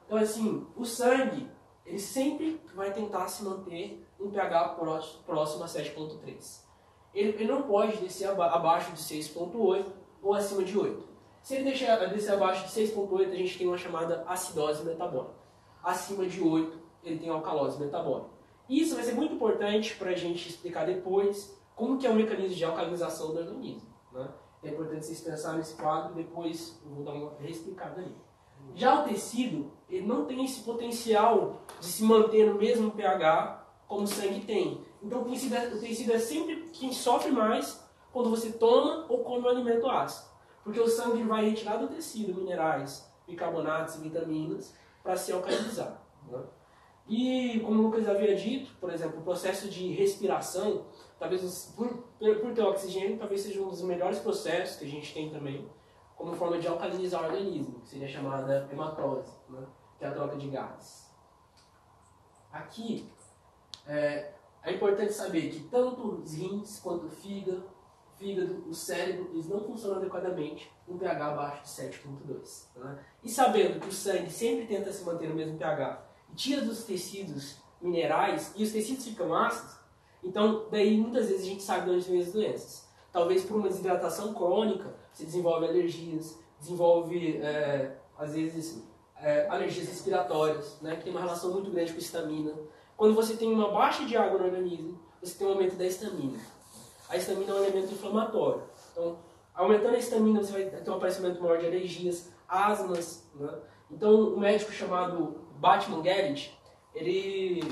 Então, assim, o sangue, ele sempre vai tentar se manter um pH próximo a 7,3. Ele não pode descer abaixo de 6,8 ou acima de 8. Se ele descer abaixo de 6,8, a gente tem uma chamada acidose metabólica. Acima de 8, ele tem alcalose metabólica. Isso vai ser muito importante para a gente explicar depois como que é o mecanismo de alcalinização do organismo, né? É importante vocês pensarem nesse quadro, depois eu vou dar uma reexplicada ali. Já o tecido, ele não tem esse potencial de se manter no mesmo pH como o sangue tem. Então o tecido é sempre quem sofre mais quando você toma ou come um alimento ácido. Porque o sangue vai retirar do tecido minerais, bicarbonatos e vitaminas para se alcalinizar, né? E como o Lucas havia dito, por exemplo, o processo de respiração, talvez por ter oxigênio, talvez seja um dos melhores processos que a gente tem também, como forma de alcalinizar o organismo, que seria chamada hematose, né? Que é a troca de gases. Aqui é importante saber que tanto os rins quanto o fígado, o cérebro, eles não funcionam adequadamente com pH abaixo de 7,2. Né? E sabendo que o sangue sempre tenta se manter no mesmo pH e tira dos tecidos minerais e os tecidos ficam ácidos, então daí muitas vezes a gente sabe de onde vem as doenças. Talvez por uma desidratação crônica, você desenvolve alergias, desenvolve às vezes alergias respiratórias, né? Que tem uma relação muito grande com a histamina. Quando você tem uma baixa de água no organismo, você tem um aumento da histamina. A histamina é um elemento inflamatório. Então, aumentando a histamina, você vai ter um aparecimento maior de alergias, asmas, né? Então, um médico chamado Batman Garrett, ele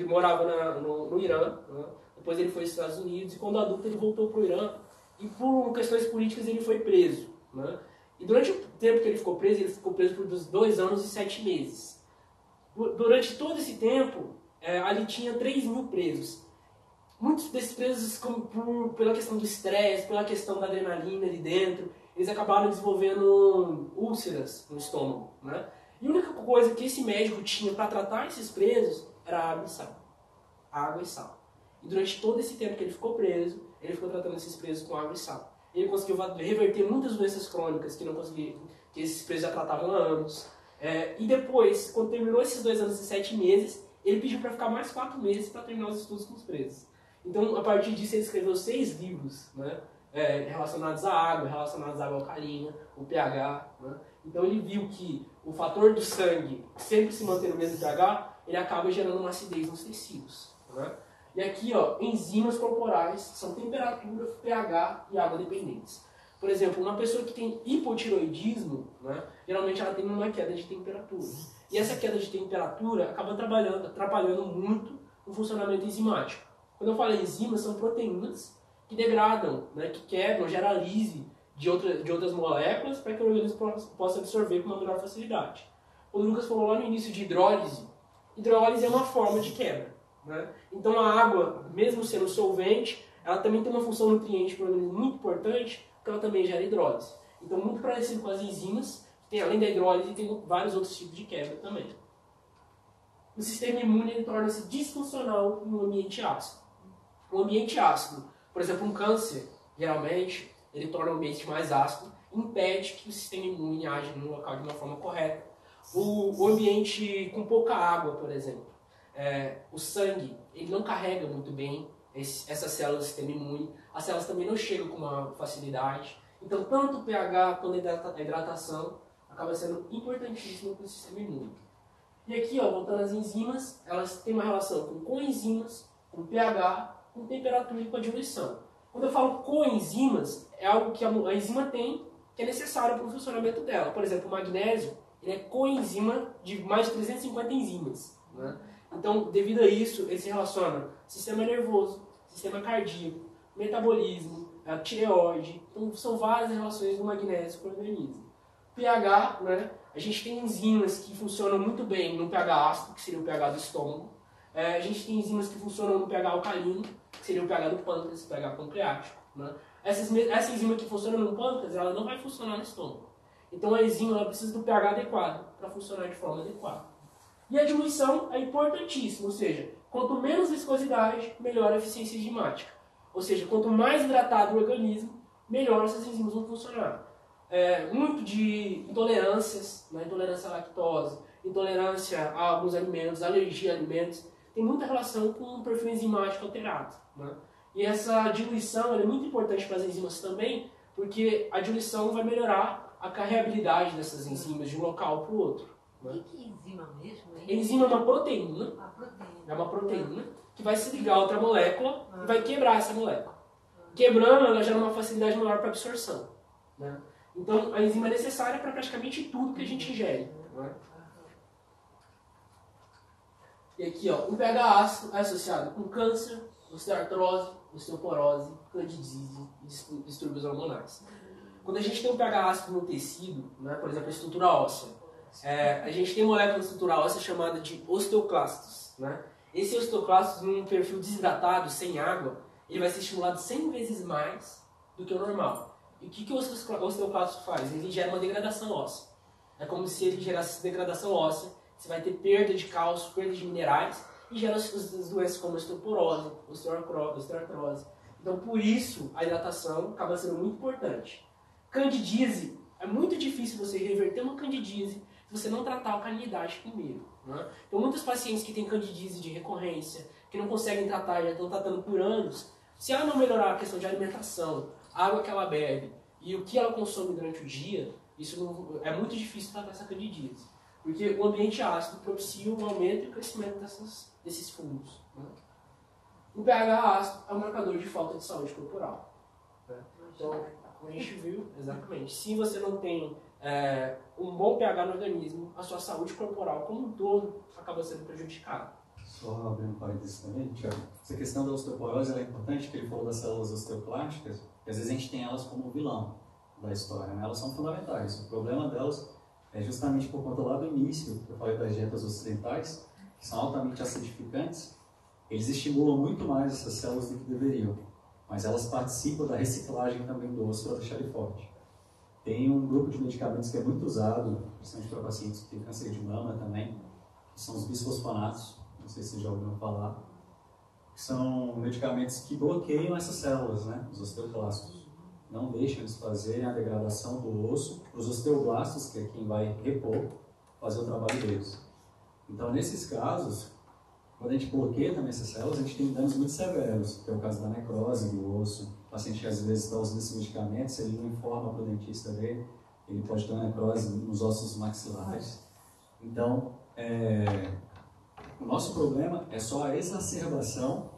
morava no Irã, né? Depois ele foi aos Estados Unidos, e quando adulto ele voltou para o Irã, e por questões políticas ele foi preso, né? E durante o tempo que ele ficou preso por 2 anos e 7 meses. Durante todo esse tempo, ali tinha 3.000 presos. Muitos desses presos, pela questão do estresse, pela questão da adrenalina ali dentro, eles acabaram desenvolvendo úlceras no estômago, né? E a única coisa que esse médico tinha para tratar esses presos era água e sal. Água e sal. E durante todo esse tempo que ele ficou preso, ele ficou tratando esses presos com água e sal. Ele conseguiu reverter muitas doenças crônicas que esses presos já tratavam há anos. E depois, quando terminou esses 2 anos e 7 meses, ele pediu para ficar mais 4 meses para terminar os estudos com os presos. Então, a partir disso, ele escreveu 6 livros, né? Relacionados à água alcalina, o pH. Né? Então, ele viu que o fator do sangue sempre se manter no mesmo pH, ele acaba gerando uma acidez nos tecidos. Né? E aqui, ó, enzimas corporais são temperatura, pH e água dependentes. Por exemplo, uma pessoa que tem hipotiroidismo, né, geralmente ela tem uma queda de temperatura. E essa queda de temperatura acaba atrapalhando muito o funcionamento enzimático. Quando eu falo enzimas, são proteínas que degradam, né, que quebram, geram a lise de outras moléculas para que o organismo possa absorver com uma menor facilidade. O Lucas falou lá no início de hidrólise. Hidrólise é uma forma de quebra. Né? Então a água, mesmo sendo solvente, ela também tem uma função nutriente para o organismo muito importante, porque ela também gera hidrólise. Então, muito parecido com as enzimas, além da hidrólise, tem vários outros tipos de quebra também. O sistema imune torna-se disfuncional em um ambiente ácido. Um ambiente ácido, por exemplo, um câncer, geralmente, ele torna o ambiente mais ácido, impede que o sistema imune age no local de uma forma correta. O ambiente com pouca água, por exemplo, o sangue, ele não carrega muito bem essas células do sistema imune, as células também não chegam com uma facilidade. Então, tanto o pH quanto a hidratação acaba sendo importantíssimo para o sistema imune. E aqui, ó, voltando às enzimas, elas têm uma relação com coenzimas, com pH, com temperatura e com a diluição. Quando eu falo coenzimas, é algo que a enzima tem, que é necessário para o funcionamento dela. Por exemplo, o magnésio, ele é coenzima de mais de 350 enzimas. Né? Então, devido a isso, ele se relaciona ao sistema nervoso, sistema cardíaco, metabolismo, a tireoide. Então, são várias relações do magnésio com o organismo. pH, né? A gente tem enzimas que funcionam muito bem no pH ácido, que seria o pH do estômago. A gente tem enzimas que funcionam no pH alcalino, que seria o pH do pâncreas, pH pancreático. Né? Essa enzima que funciona no pâncreas, ela não vai funcionar no estômago. Então, a enzima ela precisa do pH adequado para funcionar de forma adequada. E a diluição é importantíssima, ou seja, quanto menos viscosidade, melhor a eficiência enzimática. Ou seja, quanto mais hidratado o organismo, melhor essas enzimas vão funcionar. Muito de intolerâncias, né? Intolerância à lactose, intolerância a alguns alimentos, alergia a alimentos, tem muita relação com um perfil enzimático alterado. Né? E essa diluição é muito importante para as enzimas também, porque a diluição vai melhorar a carreabilidade dessas enzimas de um local para o outro. E que enzima mesmo? Enzima é uma proteína. A proteína. É uma proteína que vai se ligar a outra molécula e vai quebrar essa molécula. Quebrando, ela gera uma facilidade maior para absorção. Né? Então, a enzima é necessária para praticamente tudo que a gente ingere. Né? E aqui, ó, o pH ácido é associado com câncer, osteoartrose, osteoporose, candidíase e distúrbios hormonais. Quando a gente tem um pH ácido no tecido, né, por exemplo, a estrutura óssea, a gente tem molécula de estrutura óssea chamada de osteoclastos. Né? Esse osteoclastos, num perfil desidratado, sem água, ele vai ser estimulado 100 vezes mais do que o normal. E o que o osteoclasto faz? Ele gera uma degradação óssea. É como se ele gerasse degradação óssea, você vai ter perda de cálcio, perda de minerais, e gera as doenças como osteoporose, osteoartrose. Então, por isso, a hidratação acaba sendo muito importante. Candidíase, é muito difícil você reverter uma candidíase se você não tratar a alcalinidade primeiro. Né? Então, muitos pacientes que têm candidíase de recorrência, que não conseguem tratar, já estão tratando por anos, se ela não melhorar a questão de alimentação, a água que ela bebe e o que ela consome durante o dia, é muito difícil tratar essa candidíase. Porque o ambiente ácido propicia o aumento e o crescimento desses fungos. Né? O pH ácido é um marcador de falta de saúde corporal. Né? Então, como a gente viu, exatamente, se você não tem um bom pH no organismo, a sua saúde corporal como um todo acaba sendo prejudicada. Só abrindo parênteses também, Thiago, essa questão da osteoporose ela é importante, que ele falou das células osteoclásticas, que às vezes a gente tem elas como vilão da história, né? Elas são fundamentais. O problema delas é justamente por conta lá do início, que eu falei das dietas ocidentais, que são altamente acidificantes, eles estimulam muito mais essas células do que deveriam, mas elas participam da reciclagem também do osso para deixar ele forte. Tem um grupo de medicamentos que é muito usado, principalmente para pacientes que têm câncer de mama também, que são os bisfosfonatos, não sei se vocês já ouviram falar, que são medicamentos que bloqueiam essas células, né, os osteoclastos. Não deixam eles fazerem a degradação do osso para os osteoblastos, que é quem vai repor, fazer o trabalho deles. Então, nesses casos, quando a gente bloqueia também essas células, a gente tem danos muito severos, que é o caso da necrose do osso. O paciente que às vezes está usando esses medicamentos, ele não informa para o dentista dele, ele pode ter uma necrose nos ossos maxilares. Então, o nosso problema é só a exacerbação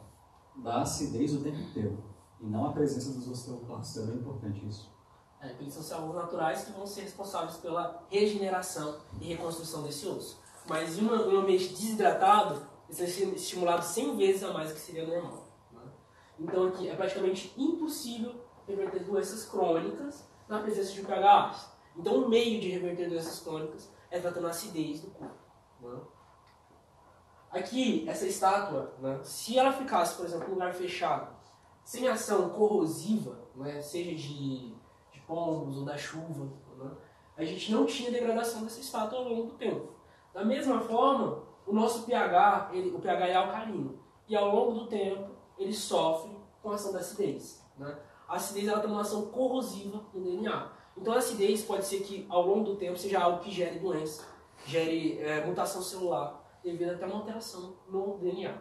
da acidez o tempo inteiro, e não a presença dos osteoclastos. É bem importante isso. Porque são células naturais que vão ser responsáveis pela regeneração e reconstrução desse osso. Mas em um ambiente desidratado, eles vão ser estimulados 100 vezes a mais do que seria normal. Né? Então aqui é praticamente impossível reverter doenças crônicas na presença de um pH ácido. Então o meio de reverter doenças crônicas é tratando a acidez do corpo. Né? Aqui, essa estátua, né, se ela ficasse, por exemplo, em um lugar fechado, sem ação corrosiva, né, seja de pombos ou da chuva, né, a gente não tinha degradação dessa estátua ao longo do tempo. Da mesma forma, o nosso pH, o pH é alcalino, e ao longo do tempo ele sofre com a ação da acidez. Né? A acidez ela tem uma ação corrosiva no DNA. Então a acidez pode ser que ao longo do tempo seja algo que gere doença, gere mutação celular, devido até uma alteração no DNA.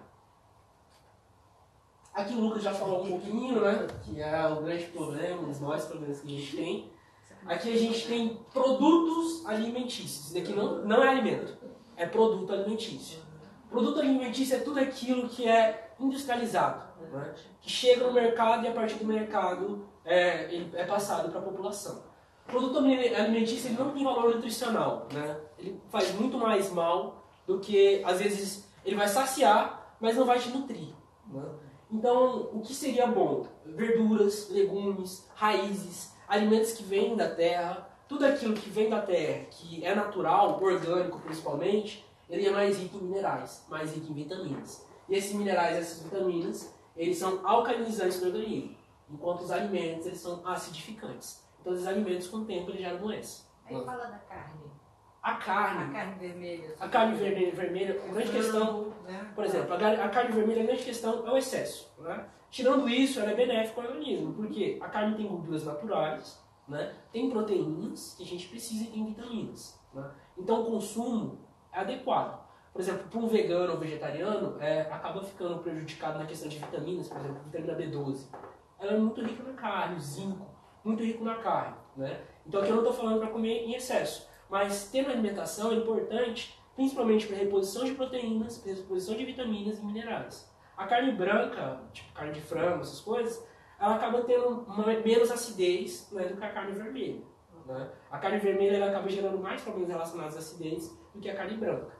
Aqui o Lucas já falou um pouquinho, né, que é o grande problema, um dos maiores problemas que a gente tem. Aqui a gente tem produtos alimentícios. Isso daqui não é alimento, é produto alimentício. Produto alimentício é tudo aquilo que é industrializado, né, que chega no mercado e a partir do mercado ele é passado para a população. O produto alimentício ele não tem valor nutricional, né, ele faz muito mais mal do que, às vezes, ele vai saciar, mas não vai te nutrir. Né? Então, o que seria bom? Verduras, legumes, raízes, alimentos que vêm da terra, tudo aquilo que vem da terra, que é natural, orgânico principalmente, ele é mais rico em minerais, mais rico em vitaminas. E esses minerais, essas vitaminas, eles são alcalinizantes do organismo, enquanto os alimentos, eles são acidificantes. Então, os alimentos, com o tempo, eles geram doença. Aí fala da carne. A carne vermelha. A carne vermelha, a grande questão, né? por exemplo, a carne vermelha, a grande questão é o excesso. Né? Tirando isso, ela é benéfica ao organismo, porque a carne tem gorduras naturais, né? Tem proteínas que a gente precisa e tem vitaminas. Né? Então o consumo é adequado. Por exemplo, para um vegano ou vegetariano, acaba ficando prejudicado na questão de vitaminas, por exemplo, vitamina B12. Ela é muito rica na carne, o zinco, muito rico na carne. Né? Então aqui eu não estou falando para comer em excesso. Mas ter uma alimentação é importante, principalmente para reposição de proteínas, para reposição de vitaminas e minerais. A carne branca, tipo carne de frango, essas coisas, ela acaba tendo menos acidez, né, do que a carne vermelha. Né? A carne vermelha ela acaba gerando mais problemas relacionados à acidez do que a carne branca.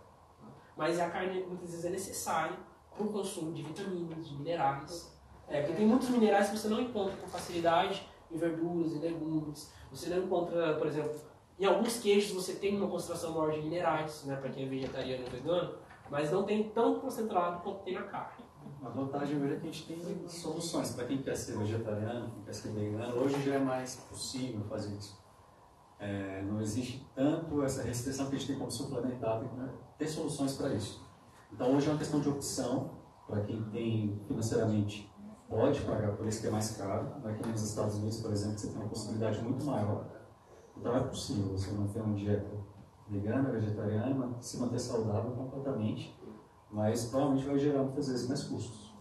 Mas a carne muitas vezes é necessária para o consumo de vitaminas, de minerais. Porque tem muitos minerais que você não encontra com facilidade em verduras e legumes. Você não encontra, por exemplo, em alguns queijos você tem uma concentração maior de minerais, né, para quem é vegetariano ou vegano, mas não tem tão concentrado quanto tem na carne. A vantagem hoje é que a gente tem soluções para quem quer ser vegetariano, quem quer ser vegano. Hoje já é mais possível fazer isso. Não existe tanto essa restrição que a gente tem como suplementar, tem que ter soluções para isso. Então hoje é uma questão de opção para quem tem financeiramente pode pagar por isso que é mais caro. Aqui nos Estados Unidos, por exemplo, você tem uma possibilidade muito maior. Então é possível você manter uma dieta vegana, vegetariana, se manter saudável completamente, mas provavelmente vai gerar muitas vezes mais custos.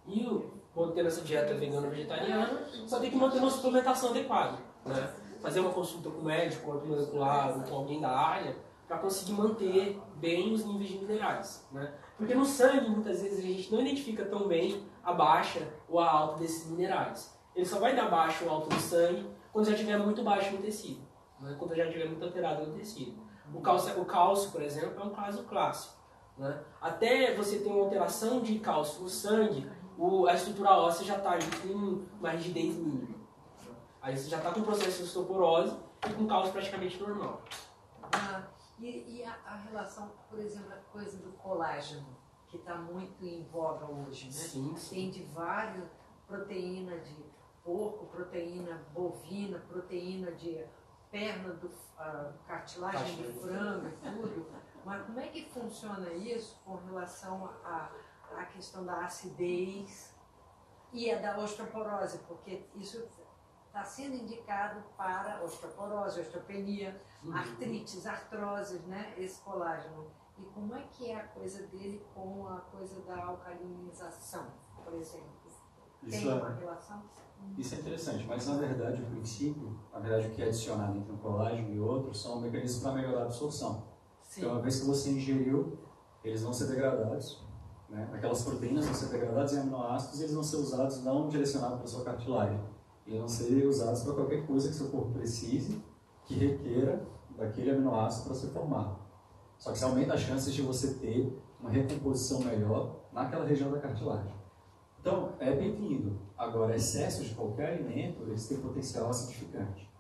E mantendo essa dieta vegana ou vegetariana, só tem que manter uma suplementação adequada. Né? Fazer uma consulta com o médico, com o molecular, ou com alguém da área, para conseguir manter bem os níveis de minerais. Né? Porque no sangue, muitas vezes, a gente não identifica tão bem a baixa ou a alta desses minerais. ele só vai dar baixo ou alto no sangue quando já estiver muito baixo no tecido, né? Quando já estiver muito alterado no tecido. O cálcio, por exemplo, é um caso clássico, né? Até você ter uma alteração de cálcio no sangue, a estrutura óssea já está com uma rigidez mínima. Aí você já está com o processo de osteoporose e com cálcio praticamente normal. E a relação, por exemplo, a coisa do colágeno, que está muito em voga hoje, né? Sim. Tem de vários, proteína de porco, proteína bovina, proteína de perna do cartilagem de frango e tudo. Mas como é que funciona isso com relação à questão da acidez e a da osteoporose? Porque isso está sendo indicado para osteoporose, osteopenia, artrites, artroses, né? Esse colágeno. E como é que é a coisa dele com a coisa da alcalinização, por exemplo? Tem uma relação? Isso é interessante, mas na verdade o princípio, o que é adicionado entre um colágeno e outro são mecanismos para melhorar a absorção. Sim. Então, uma vez que você ingeriu, eles vão ser degradados, né? Aquelas proteínas vão ser degradadas em aminoácidos e eles vão ser usados não direcionados para a sua cartilagem. Eles vão ser usados para qualquer coisa que seu corpo precise, que requeira daquele aminoácido para ser formado. Só que isso aumenta as chances de você ter uma recomposição melhor naquela região da cartilagem. Então, é bem-vindo. Agora, excesso de qualquer alimento, eles têm potencial acidificante.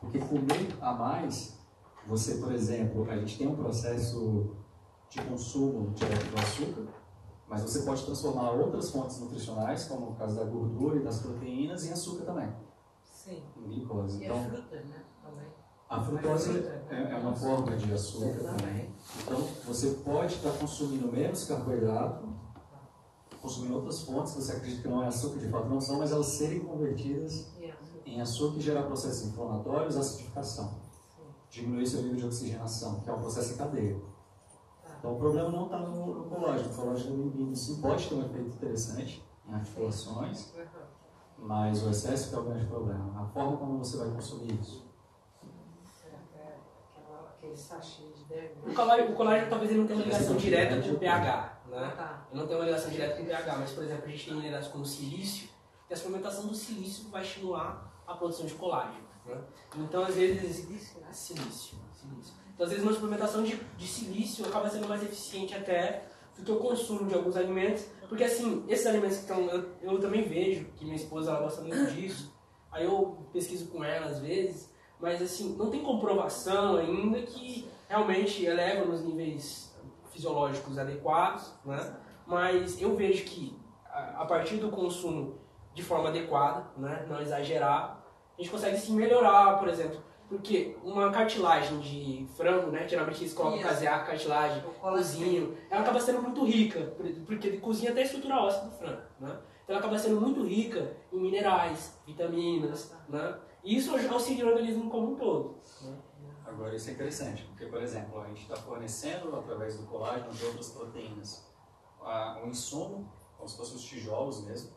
Porque comer a mais, você, por exemplo, a gente tem um processo de consumo direto do açúcar, mas você pode transformar outras fontes nutricionais, como o caso da gordura e das proteínas, em açúcar também. Sim. Em glicose. E Então, a fruta, né? Também. a frutose é uma forma de açúcar também. Então, você pode estar consumindo menos carboidrato, consumindo outras fontes que você acredita que não é açúcar, de fato não são, mas elas serem convertidas em açúcar e gerar processos inflamatórios, acidificação. Diminuir seu nível de oxigenação, que é um processo em cadeia. Então, o problema não está no colágeno. O colágeno é bem-vindo. Sim, pode ter um efeito interessante em articulações, mas o excesso que é o grande problema. A forma como você vai consumir isso. Aquele sachê de 10. O colágeno talvez ele não tenha uma ligação direta com o pH, né? Ele não tem uma ligação direta com o pH, mas, por exemplo, a gente tem minerais como o silício, e a suplementação do silício vai estimular a produção de colágeno, né? Então, às vezes... Silício. Então, às vezes, uma suplementação de silício acaba sendo mais eficiente até do que o consumo de alguns alimentos, porque, assim, esses alimentos que estão... Eu também vejo que minha esposa, ela gosta muito disso, aí eu pesquiso com ela, às vezes, mas, assim, não tem comprovação ainda que realmente eleva nos níveis fisiológicos adequados, né? Mas eu vejo que a partir do consumo de forma adequada, né? Não exagerar, a gente consegue sim melhorar, por exemplo, porque uma cartilagem de frango, né? Geralmente eles colocam casear, cartilagem, cozinho, ela acaba sendo muito rica, porque cozinha até a estrutura óssea do frango, né? Então ela acaba sendo muito rica em minerais, vitaminas, né? E isso auxilia o organismo como um todo, né? Agora, isso é interessante, porque, por exemplo, a gente está fornecendo, através do colágeno, de outras proteínas, um insumo, como se fossem os tijolos mesmo,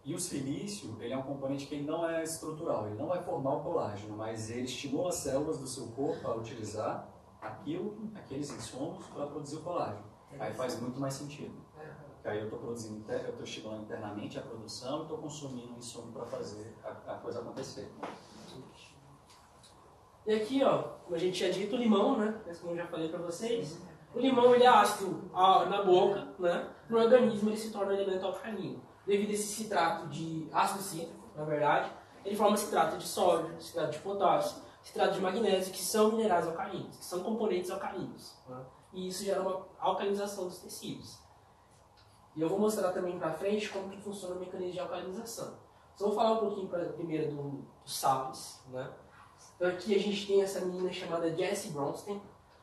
e o silício, ele é um componente que ele não é estrutural, ele não vai formar o colágeno, mas ele estimula as células do seu corpo a utilizar aqueles insumos para produzir o colágeno. Aí faz muito mais sentido. Porque aí eu estou estimulando internamente a produção e estou consumindo um insumo para fazer a coisa acontecer. E aqui, ó, como a gente tinha dito, o limão, né? Como eu já falei para vocês, o limão ele é ácido na boca, né? No organismo ele se torna um alimento alcalino. Devido a esse citrato de ácido cítrico, na verdade, ele forma citrato de sódio, citrato de potássio, citrato de magnésio, que são minerais alcalinos, que são componentes alcalinos, né? E isso gera uma alcalinização dos tecidos. E eu vou mostrar também para frente como que funciona o mecanismo de alcalinização. Só vou falar um pouquinho primeiro dos sais, né? Então aqui a gente tem essa menina chamada Jessie Bronstein.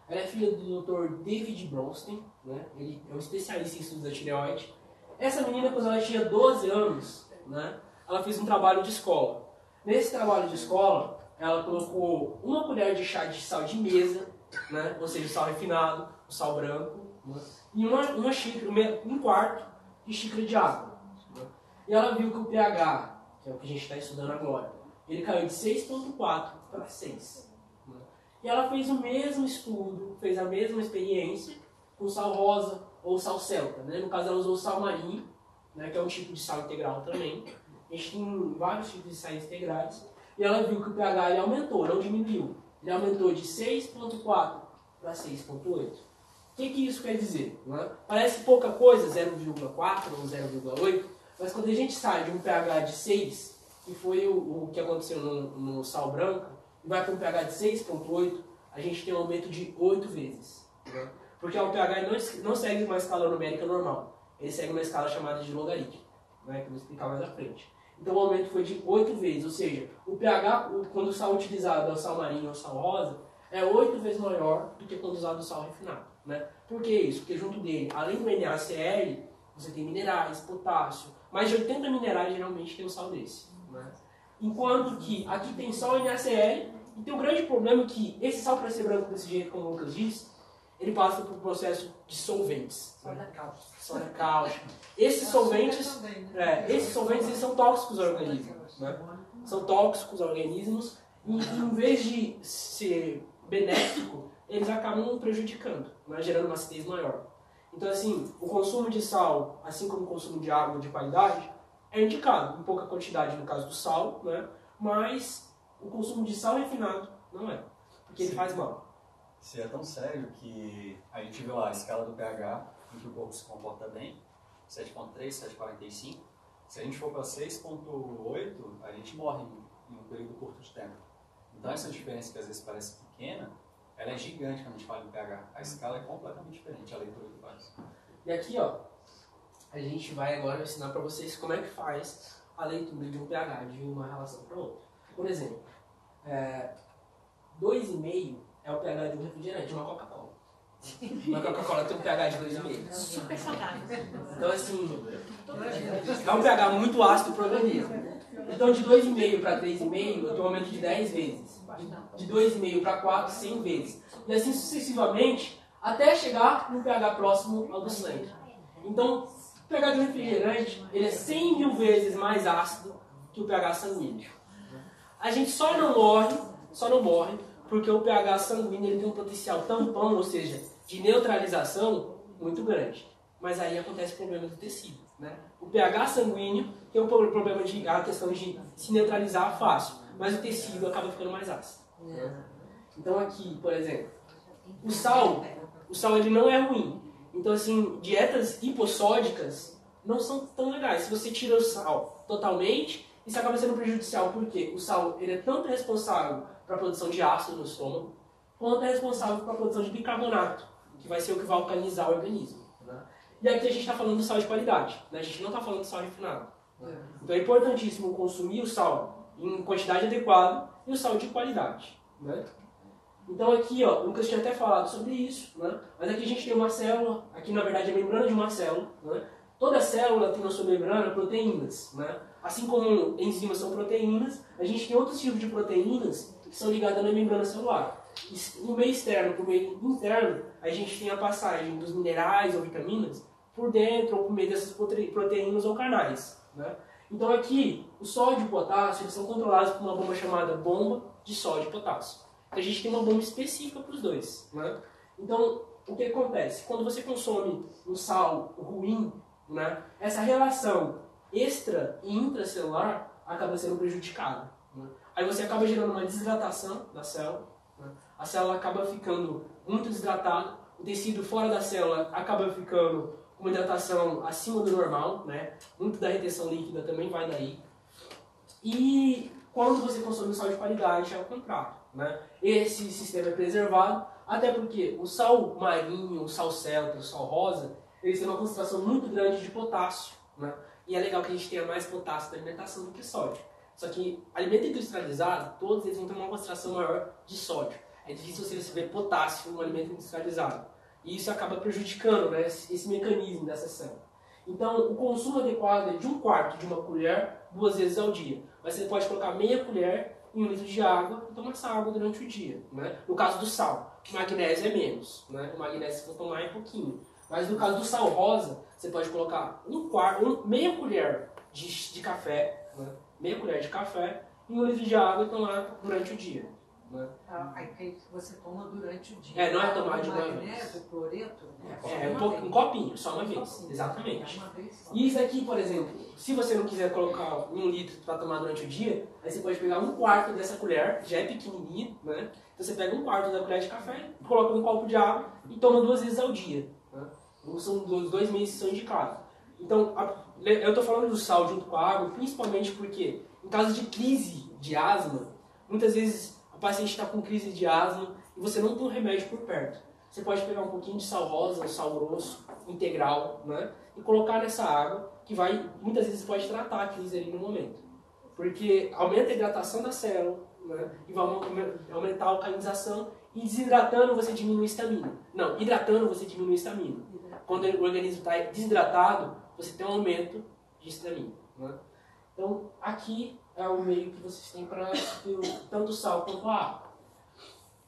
Ela é filha do Dr. David Bronstein, né? Ele é um especialista em estudos da tireoide. Essa menina, quando ela tinha 12 anos, né? Ela fez um trabalho de escola. Nesse trabalho de escola, ela colocou uma colher de chá de sal de mesa, né? Ou seja, o sal refinado, o sal branco, né? E uma xícara, um quarto de xícara de água, né? E ela viu que o pH, que é o que a gente está estudando agora, ele caiu de 6,4 para 6. Né? E ela fez o mesmo estudo, fez a mesma experiência com sal rosa ou sal celta. Né? No caso, ela usou o sal marinho, né, que é um tipo de sal integral também. a gente tem vários tipos de sais integrais, e ela viu que o pH ele aumentou, não diminuiu. Ele aumentou de 6,4 para 6,8. O que isso quer dizer? Né? Parece pouca coisa, 0,4 ou 0,8, mas quando a gente sai de um pH de 6, que foi o que aconteceu no sal branco, e vai para um pH de 6,8, a gente tem um aumento de 8 vezes. Né? Porque o pH não segue uma escala numérica normal, ele segue uma escala chamada de logarítmica, né, que eu vou explicar mais à frente. Então o aumento foi de 8 vezes, ou seja, o pH, quando o sal utilizado é o sal marinho ou o sal rosa, é 8 vezes maior do que quando usado o sal refinado. Né? Por que isso? Porque junto dele, além do NaCl, você tem minerais, potássio, mais de 80 minerais geralmente tem um sal desse. Né? Enquanto que aqui tem só o NaCl, e tem um grande problema que esse sal para ser branco desse jeito, como o Lucas disse, ele passa por um processo de solventes. Soda cáustica. Soda cáustica. Esses solventes, eles são tóxicos aos organismos. Né? São tóxicos aos organismos e em vez de ser benéfico, eles acabam prejudicando, né? Gerando uma acidez maior. Então, assim, o consumo de sal, assim como o consumo de água de qualidade, é indicado, em pouca quantidade no caso do sal, né? Mas o consumo de sal refinado não é, porque ele faz mal. Isso é tão sério que a gente viu lá a escala do pH, em que o corpo se comporta bem, 7,3, 7,45. Se a gente for para 6,8, a gente morre em um período curto de tempo. Então essa diferença que às vezes parece pequena, ela é gigante quando a gente fala em pH. A escala é completamente diferente, a leitura que faz. E aqui, ó, a gente vai agora ensinar para vocês como é que faz a leitura de um pH de uma relação para outra. Por exemplo, 2,5 é o pH de um refrigerante, uma Coca-Cola. Uma Coca-Cola tem um pH de 2,5. Super saudável. Então, assim, é um pH muito ácido para o organismo. Então, de 2,5 para 3,5, eu tenho um aumento de 10 vezes. De 2,5 para 4, 100 vezes. E assim sucessivamente, até chegar no pH próximo ao do sangue. Então, o pH de um refrigerante, ele é 100 mil vezes mais ácido que o pH sanguíneo. A gente só não morre, porque o pH sanguíneo ele tem um potencial tampão, ou seja, de neutralização muito grande. Mas aí acontece o problema do tecido. Né? O pH sanguíneo tem o problema a questão de se neutralizar fácil, mas o tecido acaba ficando mais ácido. Né? Então aqui, por exemplo, o sal ele não é ruim. Então assim, dietas hipossódicas não são tão legais. Se você tira o sal totalmente, isso acaba sendo prejudicial, porque o sal ele é tanto responsável para a produção de ácido no estômago, quanto é responsável para a produção de bicarbonato, que vai ser o que vai alcalinizar o organismo. Né? E aqui a gente está falando do sal de qualidade, né? A gente não está falando de sal refinado. Então é importantíssimo consumir o sal em quantidade adequada e o sal de qualidade. Né? Então aqui, ó, o Lucas tinha até falado sobre isso, né? Mas aqui a gente tem uma célula, aqui na verdade é a membrana de uma célula. Né? Toda célula tem na sua membrana proteínas. Né? Assim como enzimas são proteínas, a gente tem outros tipos de proteínas que são ligadas na membrana celular. No meio externo para o meio interno, a gente tem a passagem dos minerais ou vitaminas por dentro ou por meio dessas proteínas ou canais. Né? Então aqui, o sódio e o potássio eles são controlados por uma bomba chamada bomba de sódio e potássio. Então, a gente tem uma bomba específica para os dois. Né? Então, o que acontece? Quando você consome um sal ruim, né, essa relação extra e intracelular acaba sendo prejudicada. Né? Aí você acaba gerando uma desidratação da célula, né? A célula acaba ficando muito desidratada, o tecido fora da célula acaba ficando com uma hidratação acima do normal, né? Muito da retenção líquida também vai daí. E quando você consome sal de qualidade é o contrário. Né? Esse sistema é preservado, até porque o sal marinho, o sal celta, o sal rosa, eles têm uma concentração muito grande de potássio. Né? E é legal que a gente tenha mais potássio na alimentação do que sódio. Só que alimento industrializado, todos eles vão ter uma concentração maior de sódio. É difícil você ver potássio no alimento industrializado. E isso acaba prejudicando, né, esse mecanismo dessa célula. Então, o consumo adequado é de 1/4 de uma colher 2 vezes ao dia. Mas você pode colocar meia colher em 1 litro de água e tomar essa água durante o dia. Né? No caso do sal, o magnésio é menos. Né? O magnésio você vai tomar é pouquinho. Mas no caso do sal rosa, você pode colocar meia colher de café, né? Meia colher de café em 1 litro de água e tomar durante o dia. Né? Aí que você toma durante o dia. Não é tomar de uma vez. Magnésio, cloreto, Um copinho, só uma vez. Exatamente. E isso aqui, por exemplo, se você não quiser colocar 1 litro para tomar durante o dia, aí você pode pegar 1/4 dessa colher, já é pequenininha, né? Então você pega 1/4 da colher de café, coloca num copo de água e toma 2 vezes ao dia. Né? São os 2 meses que são indicados. Então, eu estou falando do sal junto com a água, principalmente porque, em caso de crise de asma, muitas vezes o paciente está com crise de asma e você não tem um remédio por perto. Você pode pegar um pouquinho de sal rosa, sal grosso, integral, né? E colocar nessa água, que vai, muitas vezes pode tratar a crise ali no momento. Porque aumenta a hidratação da célula, né? E vai aumentar a alcalinização, e desidratando você diminui a estamina. Não, hidratando você diminui a estamina. Quando o organismo está desidratado, você tem um aumento de estamina. Né? Então, aqui é o meio que vocês têm para tanto o sal quanto a água.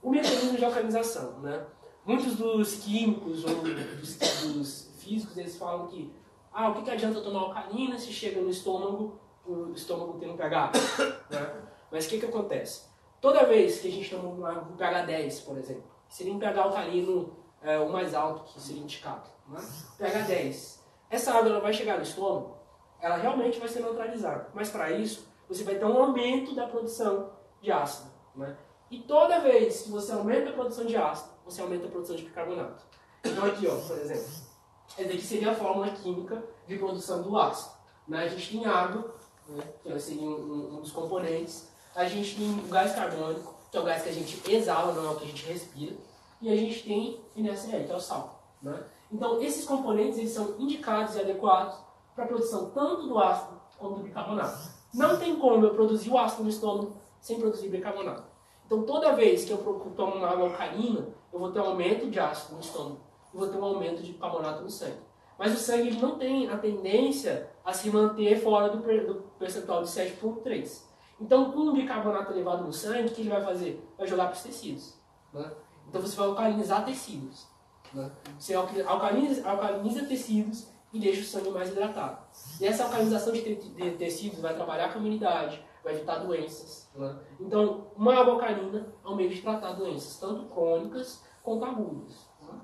O mecanismo de alcalinização, né? Muitos dos químicos ou dos físicos, eles falam que o que adianta tomar alcalina se chega no estômago, o estômago tem um pH? Né? Mas o que acontece? Toda vez que a gente toma um pH 10, por exemplo, seria um pH alcalino o mais alto que seria indicado, né? pH 10. Essa água ela vai chegar no estômago, ela realmente vai ser neutralizada. Mas para isso, você vai ter um aumento da produção de ácido. Né? E toda vez que você aumenta a produção de ácido, você aumenta a produção de bicarbonato. Então aqui, ó, por exemplo, essa aqui seria a fórmula química de produção do ácido. Né? A gente tem água, né? Que seria um dos componentes. A gente tem o gás carbônico, que é o gás que a gente exala, não é o que a gente respira. E a gente tem NaCl, que é o sal. Né? Então esses componentes eles são indicados e adequados para a produção tanto do ácido quanto do bicarbonato. Não tem como eu produzir o ácido no estômago sem produzir bicarbonato. Então toda vez que eu tomo uma água alcalina, eu vou ter um aumento de ácido no estômago e vou ter um aumento de bicarbonato no sangue. Mas o sangue ele não tem a tendência a se manter fora do percentual de 7,3. Então com um bicarbonato elevado no sangue, o que ele vai fazer? Vai jogar para os tecidos. Né? Então você vai alcalinizar tecidos. Né? Você alcaliniza tecidos e deixa o sangue mais hidratado. E essa alcalinização de tecidos vai trabalhar com a imunidade, vai evitar doenças. Né? Então, uma água alcalina é um meio de tratar doenças, tanto crônicas quanto agudas. Né?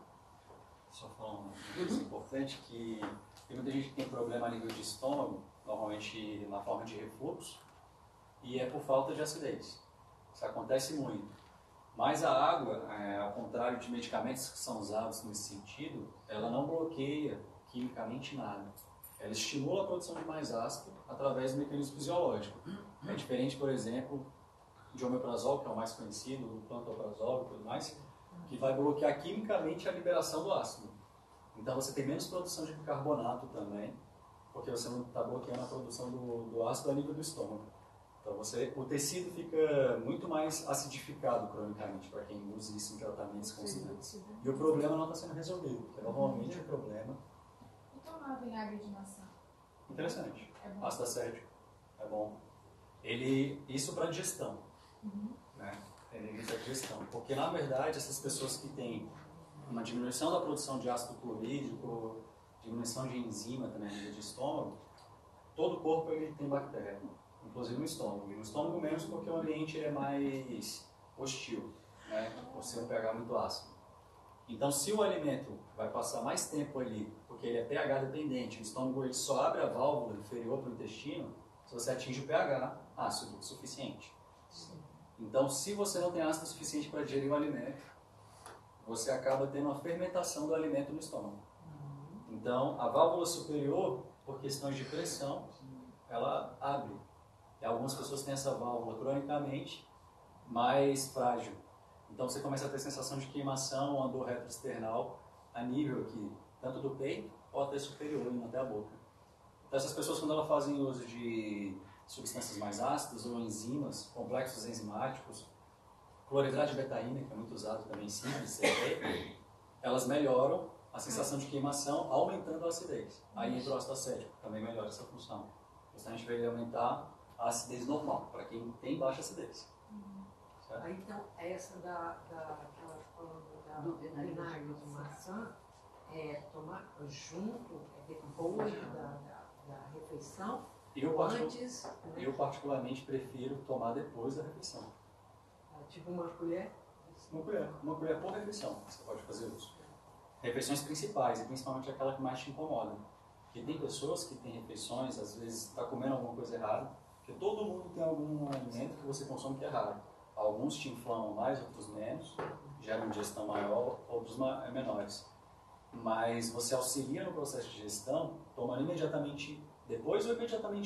Só falar uma coisa importante, que tem muita gente que tem problema a nível de estômago, normalmente na forma de refluxo, e é por falta de acidez. Isso acontece muito. Mas a água, ao contrário de medicamentos que são usados nesse sentido, ela não bloqueia quimicamente nada. Ela estimula a produção de mais ácido através do mecanismo fisiológico. É diferente, por exemplo, de omeprazol, que é o mais conhecido, do pantoprazol e tudo mais, que vai bloquear quimicamente a liberação do ácido. Então você tem menos produção de bicarbonato também, porque você não está bloqueando a produção do ácido a nível do estômago. Então o tecido fica muito mais acidificado cronicamente para quem usa isso em tratamentos constantes. E o problema não está sendo resolvido, porque normalmente o problema... E tomar vinagre de maçã? Interessante. É bom. Ácido acético. É bom. Isso para digestão. Né? Ele evita a digestão. Porque na verdade essas pessoas que têm uma diminuição da produção de ácido clorídrico, diminuição de enzima também no de estômago, todo o corpo ele tem bactéria. Inclusive no estômago. E no estômago menos porque o ambiente ele é mais hostil, né? Por ser um pH muito ácido. Então se o alimento vai passar mais tempo ali, porque ele é pH dependente, o estômago ele só abre a válvula inferior para o intestino, se você atinge o pH ácido suficiente. Então se você não tem ácido suficiente para digerir o alimento, você acaba tendo uma fermentação do alimento no estômago. Então a válvula superior, por questões de pressão, ela abre. E algumas pessoas têm essa válvula cronicamente mais frágil. Então você começa a ter sensação de queimação, uma dor retroesternal a nível aqui, tanto do peito ou até superior, indo até a boca. Então essas pessoas, quando elas fazem uso de substâncias mais ácidas ou enzimas, complexos enzimáticos, cloridrato de betaína, que é muito usado também em simples, elas melhoram a sensação de queimação, aumentando a acidez. Aí entra o ácido acético, também melhora essa função. Justamente para ele aumentar a acidez normal, para quem tem baixa acidez. Aí, então, essa daquela falando do vinagre de maçã, tomar junto, depois da refeição, Eu antes... particularmente prefiro tomar depois da refeição. Tipo uma colher? Uma colher por refeição, você pode fazer uso. Refeições principais, e principalmente aquela que mais te incomoda. Porque tem pessoas que têm refeições, às vezes está comendo alguma coisa errada, porque todo mundo tem algum alimento que você consome que é raro. Alguns te inflamam mais, outros menos, geram digestão maior, outros menores. Mas você auxilia no processo de digestão, tomando imediatamente depois ou imediatamente